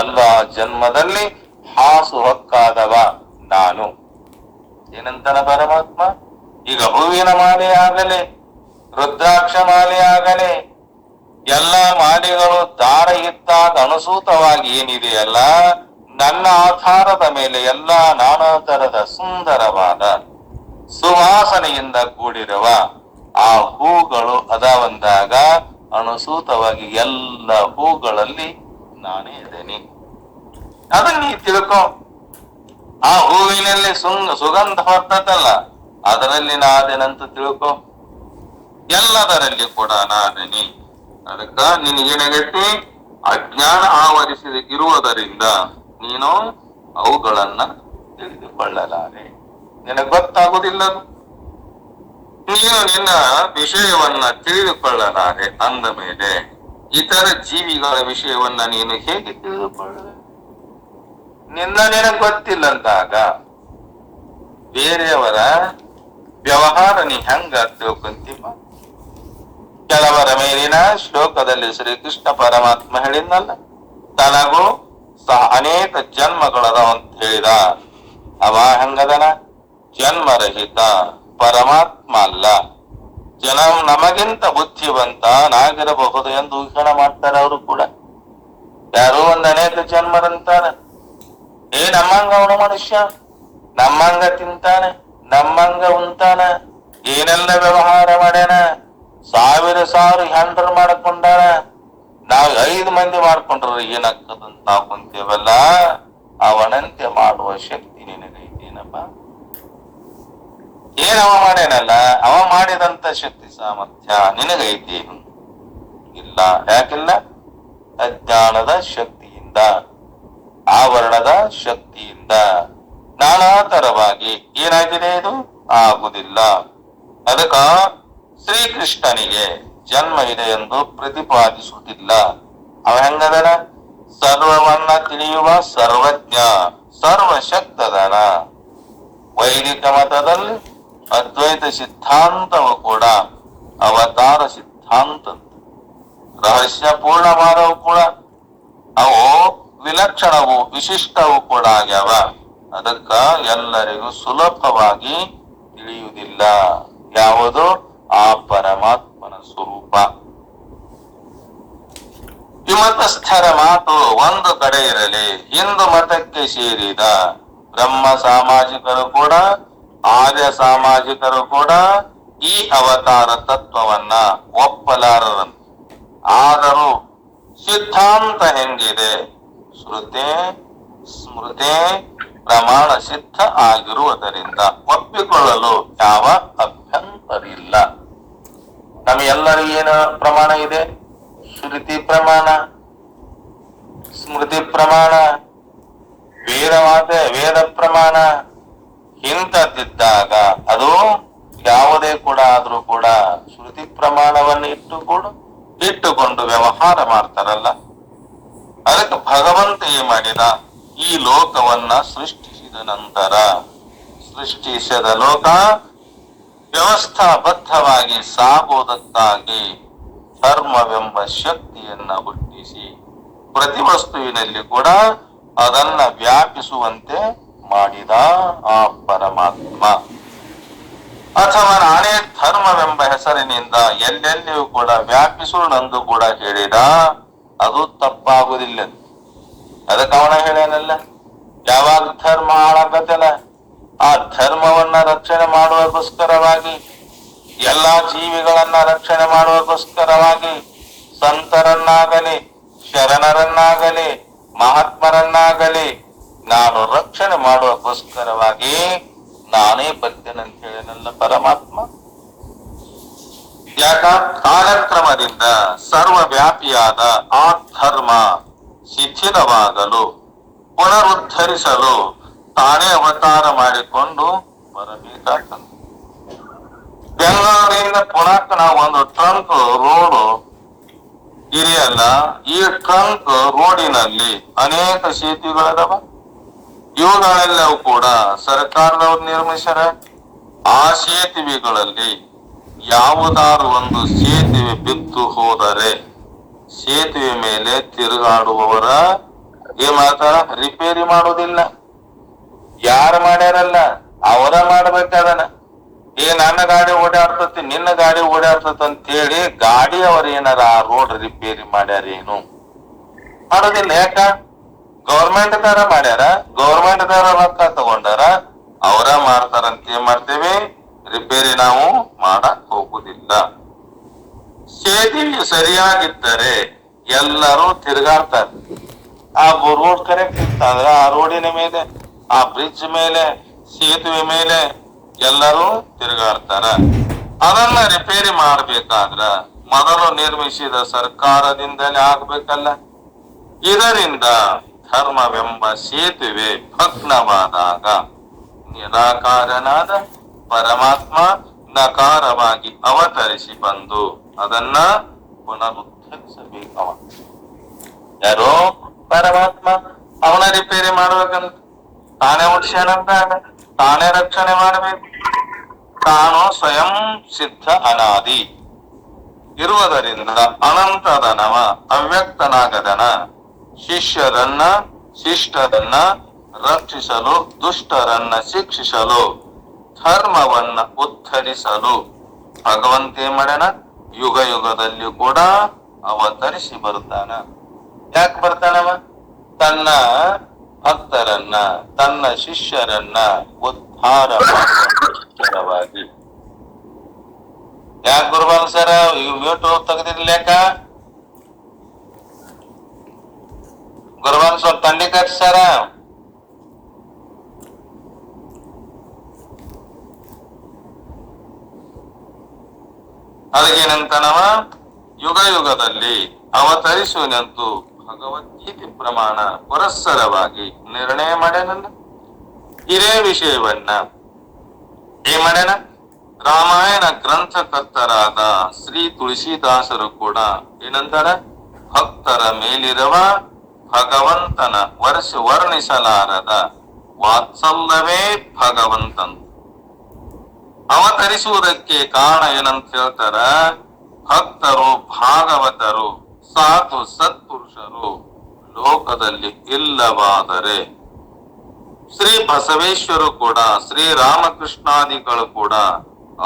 ಎಲ್ಲ ಜನ್ಮದಲ್ಲಿ ಹಾಸು ಹೊಕ್ಕಾದವ ನಾನು. ಏನಂತಾನ ಪರಮಾತ್ಮ? ಈಗ ಹೂವಿನ ಮಾಲೆ ಆಗಲಿ, ರುದ್ರಾಕ್ಷ ಮಾಲೆ ಆಗಲಿ, ಎಲ್ಲ ಮಾಲೆಗಳು ದಾರ ಇದ್ದಾಗ ಅನುಸೂತವಾಗಿ ಏನಿದೆಯಲ್ಲ, ನನ್ನ ಆಧಾರದ ಮೇಲೆ ಎಲ್ಲಾ ನಾನಾ ತರದ ಸುಂದರವಾದ ಸುವಾಸನೆಯಿಂದ ಕೂಡಿರುವ ಆ ಹೂಗಳು ಅದಾವಂದಾಗ ಅನುಸೂತವಾಗಿ ಎಲ್ಲ ಹೂಗಳಲ್ಲಿ ನಾನೇ ಇದ್ದೇನೆ. ಅದನ್ನ ನೀ ತಿಳ್ಕೊ. ಆ ಹೂವಿನಲ್ಲಿ ಸುಗಂಧ ಹೊರ್ತದಲ್ಲ, ಅದರಲ್ಲಿ ನಾದೇನಂತ ತಿಳ್ಕೊ. ಎಲ್ಲದರಲ್ಲಿ ಕೂಡ ನಾದೇನಿ. ಅದಕ್ಕ ನಿನಗೇನಾಗೈತಿ? ಅಜ್ಞಾನ ಆವರಿಸಿರುವುದರಿಂದ ನೀನು ಅವುಗಳನ್ನ ತಿಳಿದುಕೊಳ್ಳಲಾರೆ. ನಿನಗೆ ಗೊತ್ತಾಗುವುದಿಲ್ಲ. ನೀನು ನಿನ್ನ ವಿಷಯವನ್ನ ತಿಳಿದುಕೊಳ್ಳಲಾರೆ ಅಂದ ಮೇಲೆ ಇತರ ಜೀವಿಗಳ ವಿಷಯವನ್ನ ನೀನು ಹೇಗೆ ತಿಳಿದುಕೊಳ್ಳ? ನಿನಗೆ ಗೊತ್ತಿಲ್ಲ ಅಂದಾಗ ಬೇರೆಯವರ ವ್ಯವಹಾರ ನೀ ಹೆಂಗ ತಿಳ್ಕೊಂತೀವ? ಕೆಲವರ ಮೇಲಿನ ಶ್ಲೋಕದಲ್ಲಿ ಶ್ರೀಕೃಷ್ಣ ಪರಮಾತ್ಮ ಹೇಳಿದ್ನಲ್ಲ, ತನಗೂ ಸಹ ಅನೇಕ ಜನ್ಮಗಳದ ಅಂತ ಹೇಳಿದ. ಅವ ಹೆಂಗದನ? ಜನ್ಮರಹಿತ ಪರಮಾತ್ಮ ಅಲ್ಲ. ನಮಗಿಂತ ಬುದ್ಧಿವಂತನಾಗಿರಬಹುದು ಎಂದು ಊಹಣೆ ಮಾಡ್ತಾರೆ ಅವರು ಕೂಡ. ಯಾರೋ ಒಂದ್ ಅನೇಕ ಜನ್ಮರಂತಾನೆ. ನಮ್ಮಂಗ ಅವನು ಮನುಷ್ಯ, ನಮ್ಮಂಗ ತಿಂತಾನೆ, ನಮ್ಮಂಗ ಉಂತಾನ, ಏನೆಲ್ಲ ವ್ಯವಹಾರ ಮಾಡ್ಯಾನ, ಸಾವಿರ ಹೆಂಡ್ರ ಮಾಡ್ಕೊಂಡಾನ. ನಾವ್ 5 ಮಂದಿ ಮಾಡ್ಕೊಂಡ್ರ ಏನಾಗ್ತದಂತ ನಾವು ಕುಂತೇವಲ್ಲ, ಅವನಂತೆ ಮಾಡುವ ಶಕ್ತಿ ನಿನಗೈತೇನಪ್ಪ? ಅವ ಮಾಡ್ಯಾನಲ್ಲ, ಅವ ಮಾಡಿದಂತ ಶಕ್ತಿ ಸಾಮರ್ಥ್ಯ ನಿನಗೈತೇನು? ಇಲ್ಲ. ಯಾಕಿಲ್ಲ? ಅಜ್ಞಾನದ ಶಕ್ತಿಯಿಂದ, ಆವರಣದ ಶಕ್ತಿಯಿಂದ ನಾನಾ ತರವಾಗಿ ಏನಾಗಿದೆ? ಇದು ಆಗುದಿಲ್ಲ. ಅದಕ್ಕ ಶ್ರೀಕೃಷ್ಣನಿಗೆ ಜನ್ಮ ಇದೆ ಎಂದು ಪ್ರತಿಪಾದಿಸುವುದಿಲ್ಲ. ಅವ ಹೆಂಗದನ? ಸರ್ವವನ್ನ ತಿಳಿಯುವ ಸರ್ವಜ್ಞ, ಸರ್ವಶಕ್ತದನ. ವೈದಿಕ ಮತದಲ್ಲಿ ಅದ್ವೈತ ಸಿದ್ಧಾಂತವು ಕೂಡ ಅವತಾರ ಸಿದ್ಧಾಂತ, ರಹಸ್ಯ ಪೂರ್ಣವಾದವು ಕೂಡ, ಅವು ವಿಲಕ್ಷಣವು ವಿಶಿಷ್ಟವು ಕೂಡ ಆಗ್ಯಾವ. ಅದಕ್ಕ ಎಲ್ಲರಿಗೂ ಸುಲಭವಾಗಿ ತಿಳಿಯುವುದಿಲ್ಲ. ಯಾವುದು? ಆ ಪರಮಾತ್ಮನ ಸ್ವರೂಪ. ವಿಮತಸ್ಥರ ಮಾತು ಒಂದು ಕಡೆ ಇರಲಿ. ಹಿಂದೂ ಮತಕ್ಕೆ ಸೇರಿದ ಬ್ರಹ್ಮ ಸಾಮಾಜಿಕರು ಕೂಡ, ಆರ್ಯ ಸಾಮಾಜಿಕರು ಕೂಡ ಈ ಅವತಾರ ತತ್ವವನ್ನ ಒಪ್ಪಲಾರರಂತೆ. ಆದರೂ ಸಿದ್ಧಾಂತ ಹೆಂಗಿದೆ? ಶ್ರುತಿ ಸ್ಮೃತಿ ಪ್ರಮಾಣ ಸಿದ್ಧ ಆಗಿರುವುದರಿಂದ ಒಪ್ಪಿಕೊಳ್ಳಲು ಯಾವ ಅಭ್ಯಂತರಿಲ್ಲ. ನಮಗೆಲ್ಲರಿಗೂ ಏನು ಪ್ರಮಾಣ ಇದೆ? ಶ್ರುತಿ ಪ್ರಮಾಣ, ಸ್ಮೃತಿ ಪ್ರಮಾಣ, ವೇದ ಪ್ರಮಾಣ. ಇಂಥದ್ದಿದ್ದಾಗ ಅದು ಯಾವುದೇ ಕೂಡ ಆದ್ರೂ ಕೂಡ ಶ್ರುತಿ ಪ್ರಮಾಣವನ್ನು ಇಟ್ಟುಕೊಂಡು ವ್ಯವಹಾರ ಮಾಡ್ತಾರಲ್ಲ. ಅದಕ್ಕೆ ಭಗವಂತ ಏನ್ ಮಾಡಿದ? ಈ ಲೋಕವನ್ನ ಸೃಷ್ಟಿಸಿದ ನಂತರ ಸೃಷ್ಟಿಸಿದ ಲೋಕ ವ್ಯವಸ್ಥಾಬದ್ಧವಾಗಿ ಸಾಗುವುದಕ್ಕಾಗಿ ಧರ್ಮವೆಂಬ ಶಕ್ತಿಯನ್ನ ಹುಟ್ಟಿಸಿ ಪ್ರತಿ ವಸ್ತುವಿನಲ್ಲಿ ಕೂಡ ಅದನ್ನ ವ್ಯಾಪಿಸುವಂತೆ ಮಾಡಿದ ಆ ಪರಮಾತ್ಮ. ಅಥವಾ ನಾನೇ ಧರ್ಮವೆಂಬ ಹೆಸರಿನಿಂದ ಎಲ್ಲೆಲ್ಲಿಯೂ ಕೂಡ ವ್ಯಾಪಿಸುವನೆಂದು ಕೂಡ ಹೇಳಿದ. ಅದು ತಪ್ಪಾಗುವುದಿಲ್ಲ. ಅದಕ್ಕೆ ಅವನ ಹೇಳ್ಯಾನಲ್ಲ, ಯಾವಾಗ ಧರ್ಮ ಹಾಳಾಗತ್ತಲ್ಲ, ಆ ಧರ್ಮವನ್ನ ರಕ್ಷಣೆ ಮಾಡುವಗೋಸ್ಕರವಾಗಿ, ಎಲ್ಲಾ ಜೀವಿಗಳನ್ನ ರಕ್ಷಣೆ ಮಾಡುವಗೋಸ್ಕರವಾಗಿ ಸಂತರನ್ನಾಗಲಿ, ಶರಣರನ್ನಾಗಲಿ, ಮಹಾತ್ಮರನ್ನಾಗಲಿ ನಾನು ರಕ್ಷಣೆ ಮಾಡುವಗೋಸ್ಕರವಾಗಿ ನಾನೇ ಬರ್ತೇನಂತ ಹೇಳಿನಲ್ಲ ಪರಮಾತ್ಮ. ಯಾಕ? ಕಾಲಕ್ರಮದಿಂದ ಸರ್ವವ್ಯಾಪಿಯಾದ ಆ ಧರ್ಮ ಶಿಥಿಲವಾಗಲು ಪುನರುದ್ಧರಿಸಲು ತಾನೇ ಅವತಾರ ಮಾಡಿಕೊಂಡು ಬರಬೇಕಾಗ್ತದೆ. ಬೆಂಗಳೂರಿನಿಂದ ಪುಣಾಕ್ ನಾವು ಒಂದು ಟ್ರಂಕ್ ರೋಡ್ ಇದೆಯಲ್ಲ, ಈ ಟ್ರಂಕ್ ರೋಡಿನಲ್ಲಿ ಅನೇಕ ಸೇತುವೆಗಳದಾವ. ಇವುಗಳೆಲ್ಲವೂ ಕೂಡ ಸರ್ಕಾರದವ್ರು ನಿರ್ಮಿಸ್ಯಾರ. ಆ ಸೇತುವೆಗಳಲ್ಲಿ ಯಾವುದಾದ್ರು ಒಂದು ಸೇತುವೆ ಬಿದ್ದು ಹೋದರೆ ಸೇತುವೆ ಮೇಲೆ ತಿರುಗಾಡುವವರ ಏನ್ ಮಾಡ್ತಾರ? ರಿಪೇರಿ ಮಾಡೋದಿಲ್ಲ. ಯಾರು ಮಾಡ್ಯಾರಲ್ಲ ಅವರ ಮಾಡ್ಬೇಕಾದನ. ನನ್ನ ಗಾಡಿ ಓಡಾಡ್ತತಿ, ನಿನ್ನ ಗಾಡಿ ಓಡಾಡ್ತತಿ ಅಂತ ಹೇಳಿ ಗಾಡಿ ಅವ್ರ ಏನಾರ ಆ ರೋಡ್ ರಿಪೇರಿ ಮಾಡ್ಯಾರೇನು? ಮಾಡೋದಿಲ್ಲ. ಯಾಕ? ಗೌರ್ಮೆಂಟ್ ದಾರ ಮಾಡ್ಯಾರ, ಗೌರ್ಮೆಂಟ್ ದಾರ ರೊಕ್ಕ ತಗೊಂಡಾರ, ಅವರ ಮಾಡ್ತಾರಂತ ಏನ್ ಮಾಡ್ತೇವೆ? ರಿಪೇರಿ ನಾವು ಮಾಡಕ್ ಹೋಗುದಿಲ್ಲ. ಸೇತುವೆ ಸರಿಯಾಗಿದ್ದರೆ ಎಲ್ಲರೂ ತಿರುಗಾಡ್ತಾರೆ. ಆ ರೋಡ್ ಕರೆಕ್ಟ್ ಇತ್ತಂದ್ರ ಆ ರೋಡಿನ ಮೇಲೆ, ಆ ಬ್ರಿಡ್ಜ್ ಮೇಲೆ, ಸೇತುವೆ ಮೇಲೆ ಎಲ್ಲರೂ ತಿರುಗಾಡ್ತಾರ. ಅದನ್ನ ರಿಪೇರಿ ಮಾಡ್ಬೇಕಾದ್ರ ಮೊದಲು ನಿರ್ಮಿಸಿದ ಸರ್ಕಾರದಿಂದಲೇ ಆಗ್ಬೇಕಲ್ಲ. ಇದರಿಂದ ಧರ್ಮವೆಂಬ ಸೇತುವೆ ಭಗ್ನವಾದಾಗ ನಿರಾಕಾರನಾದ ಪರಮಾತ್ಮ ನಕಾರವಾಗಿ ಅವತರಿಸಿ ಬಂದು ಅದನ್ನ ಪುನರುದ್ಧರಿಸಬೇಕವ. ಯಾರೋ ಪರಮಾತ್ಮ ಅವನ ರಿಪೇರಿ ಮಾಡ್ಬೇಕಂತ ತಾನೇ ಹುಡ್ಸ್ಯಾನಂತ ತಾನೇ ರಕ್ಷಣೆ ಮಾಡಬೇಕು. ತಾನು ಸ್ವಯಂ ಸಿದ್ಧ ಅನಾದಿ ಇರುವುದರಿಂದ ಅನಂತದನವ ಅವ್ಯಕ್ತನಾಗದನ ಶಿಷ್ಯರನ್ನ ಶಿಷ್ಟರನ್ನ ರಕ್ಷಿಸಲು, ದುಷ್ಟರನ್ನ ಶಿಕ್ಷಿಸಲು, ಧರ್ಮವನ್ನ ಉದ್ಧರಿಸಲು ಭಗವಂತ ಮಾಡ್ಯಾನ. ಯುಗ ಯುಗದಲ್ಲಿ ಕೂಡ ಅವತರಿಸಿ ಬರ್ತಾನ. ಯಾಕೆ ಬರ್ತಾನವ? ತನ್ನ ಭಕ್ತರನ್ನ, ತನ್ನ ಶಿಷ್ಯರನ್ನ ಉದ್ಧಾರ ಮಾಡುವಾಗಿ. ಯಾಕೆ ಗುರುಬಲ್ ಸರ ಯೂಟ್ಯೂಬ್ ತೆಗೆದಿರ್ಲೇಕ? ಗುರುಬಲ್ ಸ್ವಲ್ಪ ತಂಡಿ ಕಟ್ಟಿ ಸರ. ಅದಕ್ಕೇನಂತನವ? ಯುಗ ಯುಗದಲ್ಲಿ ಅವತರಿಸುವನೆಂತೂ ಭಗವದ್ಗೀತೆ ಪ್ರಮಾಣ ಪುರಸ್ಸರವಾಗಿ ನಿರ್ಣಯ ಮಾಡ್ಯಾನಲ್ಲ. ಇದೇ ವಿಷಯವನ್ನ ಏನ್ ಮಾಡ್ಯಾನ? ರಾಮಾಯಣ ಗ್ರಂಥಕರ್ತರಾದ ಶ್ರೀ ತುಳಸಿದಾಸರು ಕೂಡ ಏನಂತಾರ? ಭಕ್ತರ ಮೇಲಿರುವ ಭಗವಂತನ ವರ್ಣಿಸಲಾರದ ವಾತ್ಸಲ್ಯವೇ ಭಗವಂತನ್ ಅವತರಿಸುವುದಕ್ಕೆ ಕಾರಣ ಏನಂತ ಹೇಳ್ತಾರ? ಭಕ್ತರು, ಭಾಗವತರು, ಸಾಧು ಸತ್ಪುರುಷರು ಲೋಕದಲ್ಲಿ ಇಲ್ಲವಾದರೆ ಶ್ರೀ ಬಸವೇಶ್ವರು ಕೂಡ, ಶ್ರೀ ರಾಮಕೃಷ್ಣಾದಿಗಳು ಕೂಡ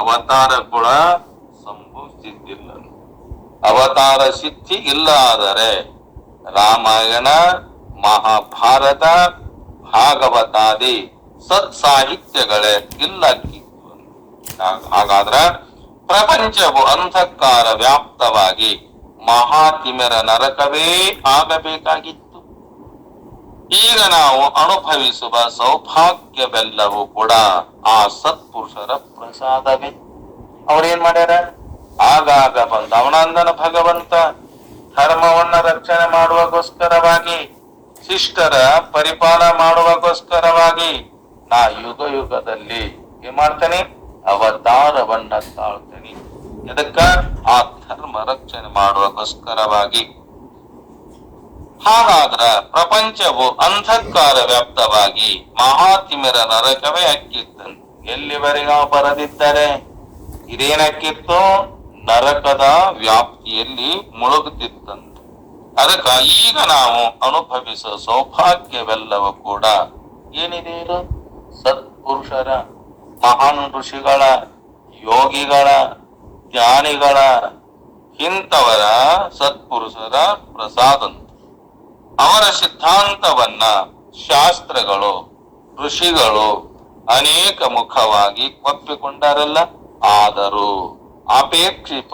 ಅವತಾರ ಕೂಡ ಸಂಭವಿಸಿದ್ದಿಲ್ಲ. ಅವತಾರ ಸಿದ್ಧಿ ಇಲ್ಲ ಆದರೆ ರಾಮಾಯಣ, ಮಹಾಭಾರತ, ಭಾಗವತಾದಿ ಸತ್ಸಾಹಿತ್ಯಗಳೇ ಇಲ್ಲಕ್ಕಿತ್ತು. ಹಾಗಾದ್ರ ಪ್ರಪಂಚವು ಅಂಧಕಾರ ವ್ಯಾಪ್ತವಾಗಿ ಮಹಾತಿಮಿರ ನರಕವೇ ಆಗಬೇಕಾಗಿತ್ತು. ಈಗ ನಾವು ಅನುಭವಿಸುವ ಸೌಭಾಗ್ಯವೆಲ್ಲವೂ ಕೂಡ ಆ ಸತ್ಪುರುಷರ ಪ್ರಸಾದವೇ. ಅವ್ರೇನ್ ಮಾಡ್ಯಾರ? ಆಗಾಗ ಬಂದ ಅವನಂದನ ಭಗವಂತ ಧರ್ಮವನ್ನ ರಕ್ಷಣೆ ಮಾಡುವಗೋಸ್ಕರವಾಗಿ, ಶಿಷ್ಟರ ಪರಿಪಾಲನೆ ಮಾಡುವಗೋಸ್ಕರವಾಗಿ ನಾ ಯುಗ ಯುಗದಲ್ಲಿ ಏನ್ ಮಾಡ್ತೇನೆ? ಅವತಾರವನ್ನ ತಾಳ್ತೇನೆ. ಇದಕ್ಕ ಆ ಧರ್ಮ ರಕ್ಷಣೆ ಮಾಡುವಗೋಸ್ಕರವಾಗಿ. ಹಾಗಾದ್ರ ಪ್ರಪಂಚವು ಅಂಧಕಾರ ವ್ಯಾಪ್ತವಾಗಿ ಮಹಾತಿಮಿರ ನರಕವೇ ಅಕ್ಕಿತ್ತಂತೆ. ಎಲ್ಲಿವರೆಗೆ ಬರದಿದ್ದರೆ ಇದೇನಕ್ಕಿತ್ತು? ನರಕದ ವ್ಯಾಪ್ತಿಯಲ್ಲಿ ಮುಳುಗುತ್ತಿತ್ತಂತೆ. ಅದಕ್ಕ ಈಗ ನಾವು ಅನುಭವಿಸುವ ಸೌಭಾಗ್ಯವೆಲ್ಲವೂ ಕೂಡ ಏನಿದೆ? ಇದು ಸತ್ಪುರುಷರ, ಮಹಾನ್ ಋಷಿಗಳ, ಯೋಗಿಗಳ, ಜ್ಞಾನಿಗಳ, ಇಂಥವರ ಸತ್ಪುರುಷರ ಪ್ರಸಾದಂತ. ಅವರ ಸಿದ್ಧಾಂತವನ್ನ ಶಾಸ್ತ್ರಗಳು, ಋಷಿಗಳು ಅನೇಕ ಮುಖವಾಗಿ ಒಪ್ಪಿಕೊಂಡರಲ್ಲ. ಆದರೂ ಅಪೇಕ್ಷಿತ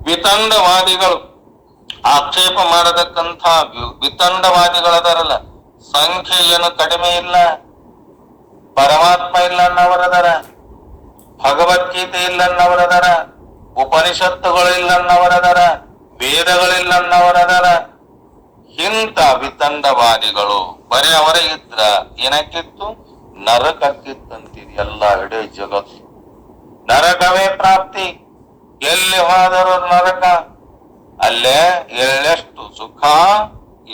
ವಿತಂಡವಾದಿಗಳು, ಆಕ್ಷೇಪ ಮಾಡತಕ್ಕಂಥ ವಿತಂಡವಾದಿಗಳದಾರಲ್ಲ, ಸಂಖ್ಯೆ ಏನು ಕಡಿಮೆ ಇಲ್ಲ. ಪರಮಾತ್ಮ ಇಲ್ಲ ಅನ್ನವರದಾರ, ಭಗವದ್ಗೀತೆ ಇಲ್ಲ ಅನ್ನವರದಾರ, ಉಪನಿಷತ್ತುಗಳು ಇಲ್ಲ ಅನ್ನವರದಾರ, ವೇದಗಳಿಲ್ಲ ಅನ್ನವರದಾರ. ಇಂಥ ವಿತಂಡವಾದಿಗಳು ಬರೀ ಅವರೇ ಇದ್ರ ಏನಕ್ಕಿತ್ತು? ನರಕಕ್ಕಿತ್ತಂತಿದೆ ಎಲ್ಲ ಇಡೀ ಜಗತ್ತು. ನರಕವೇ ಪ್ರಾಪ್ತಿ. ಎಲ್ಲಿ ಹೋದರೂ ನರಕ, ಅಲ್ಲೇ ಎಳ್ಳೆಷ್ಟು ಸುಖ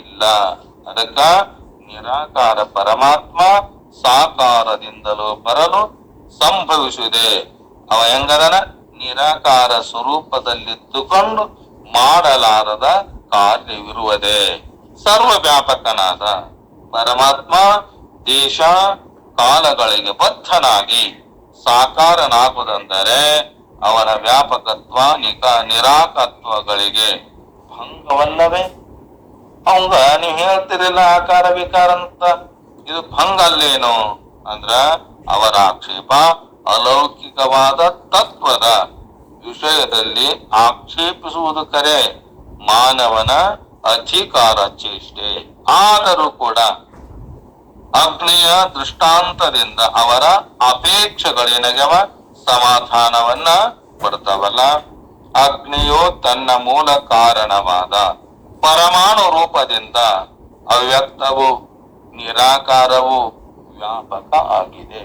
ಇಲ್ಲ. ಅದಕ್ಕ ನಿರಾಕಾರ ಪರಮಾತ್ಮ ಸಾಕಾರದಿಂದಲೂ ಬರಲು ಸಂಭವಿಸಿದೆ. ಅವ ಹೆಂಗದನ? ನಿರಾಕಾರ ಸ್ವರೂಪದಲ್ಲಿದ್ದುಕೊಂಡು ಮಾಡಲಾರದ ಕಾರ್ಯವಿರುವುದೇ. ಸರ್ವವ್ಯಾಪಕನಾದ ಪರಮಾತ್ಮ ದೇಶ ಕಾಲಗಳಿಗೆ ಬದ್ಧನಾಗಿ ಸಾಕಾರನಾಗುವುದೆಂದರೆ ಅವನ ವ್ಯಾಪಕತ್ವ ನಿರಾಕತ್ವಗಳಿಗೆ ಭಂಗವಲ್ಲವೇ? ಅವಂಗ ನೀವು ಹೇಳ್ತಿರಲಿಲ್ಲ ಆಕಾರ ವಿಕಾರ ಅಂತ, ಇದು ಭಂಗ ಅಲ್ಲೇನು ಅಂದ್ರ ಅವರ ಆಕ್ಷೇಪ ಅಲೌಕಿಕವಾದ ತತ್ವದ ವಿಷಯದಲ್ಲಿ ಆಕ್ಷೇಪಿಸುವುದು ಕರೆ, ಮಾನವನ ಅಧಿಕಾರ ಚೇಷ್ಟೆ. ಆದರೂ ಕೂಡ ಅಗ್ನಿಯ ದೃಷ್ಟಾಂತದಿಂದ ಅವರ ಅಪೇಕ್ಷೆಗಳೇನಗ್ಯವ? ಸಮಾಧಾನವನ್ನ ಕೊಡ್ತಾವಲ್ಲ. ಅಗ್ನಿಯು ತನ್ನ ಮೂಲ ಕಾರಣವಾದ ಪರಮಾಣು ರೂಪದಿಂದ ಅವ್ಯಕ್ತವು, ನಿರಾಕಾರವು, ವ್ಯಾಪಕ ಆಗಿದೆ.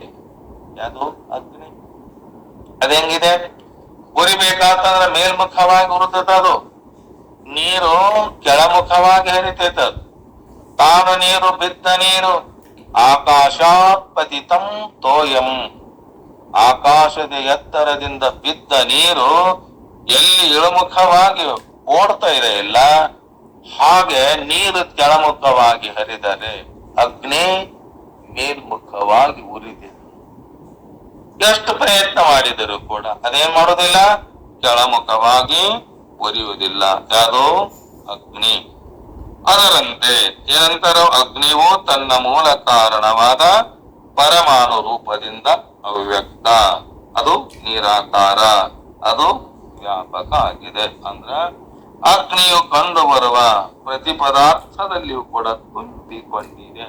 ಅದು ಅಗ್ನಿ. ಅದೆಂಗಿದೆ? ಉರಿಬೇಕಾತಂದ್ರೆ ಮೇಲ್ಮುಖವಾಗಿ ಉರುತ್ತದು, ನೀರು ಕೆಳಮುಖವಾಗಿ ಹರಿತೈತದು. ತಾನು ನೀರು ಬಿದ್ದ ನೀರು ಆಕಾಶಾತ್ ಪತಿತಂ ತೋಯಂ, ಆಕಾಶದ ಎತ್ತರದಿಂದ ಬಿದ್ದ ನೀರು ಎಲ್ಲಿ ಇಳಮುಖವಾಗಿ ಓಡ್ತಾ ಇದೆ ಇಲ್ಲ, ಹಾಗೆ ನೀರು ಕೆಳಮುಖವಾಗಿ ಹರಿದರೆ ಅಗ್ನಿ ಮೇಲ್ಮುಖವಾಗಿ ಉರಿದಿದೆ. ಎಷ್ಟು ಪ್ರಯತ್ನ ಮಾಡಿದರೂ ಕೂಡ ಅದೇನ್ ಮಾಡೋದಿಲ್ಲ? ಕೆಳಮುಖವಾಗಿ ಉರಿಯುವುದಿಲ್ಲ. ಯಾವುದು? ಅಗ್ನಿ. ಅದರಂತೆ ಏನಂತರ? ಅಗ್ನಿಯು ತನ್ನ ಮೂಲ ಕಾರಣವಾದ ಪರಮಾಣು ರೂಪದಿಂದ ಅವ್ಯಕ್ತ, ಅದು ನಿರಾಕಾರ, ಅದು ವ್ಯಾಪಕ ಆಗಿದೆ. ಅಂದ್ರ ಅಗ್ನಿಯು ಕಂಡು ಬರುವ ಪ್ರತಿ ಪದಾರ್ಥದಲ್ಲಿಯೂ ಕೂಡ ತುಂಬಿಕೊಂಡಿದೆ.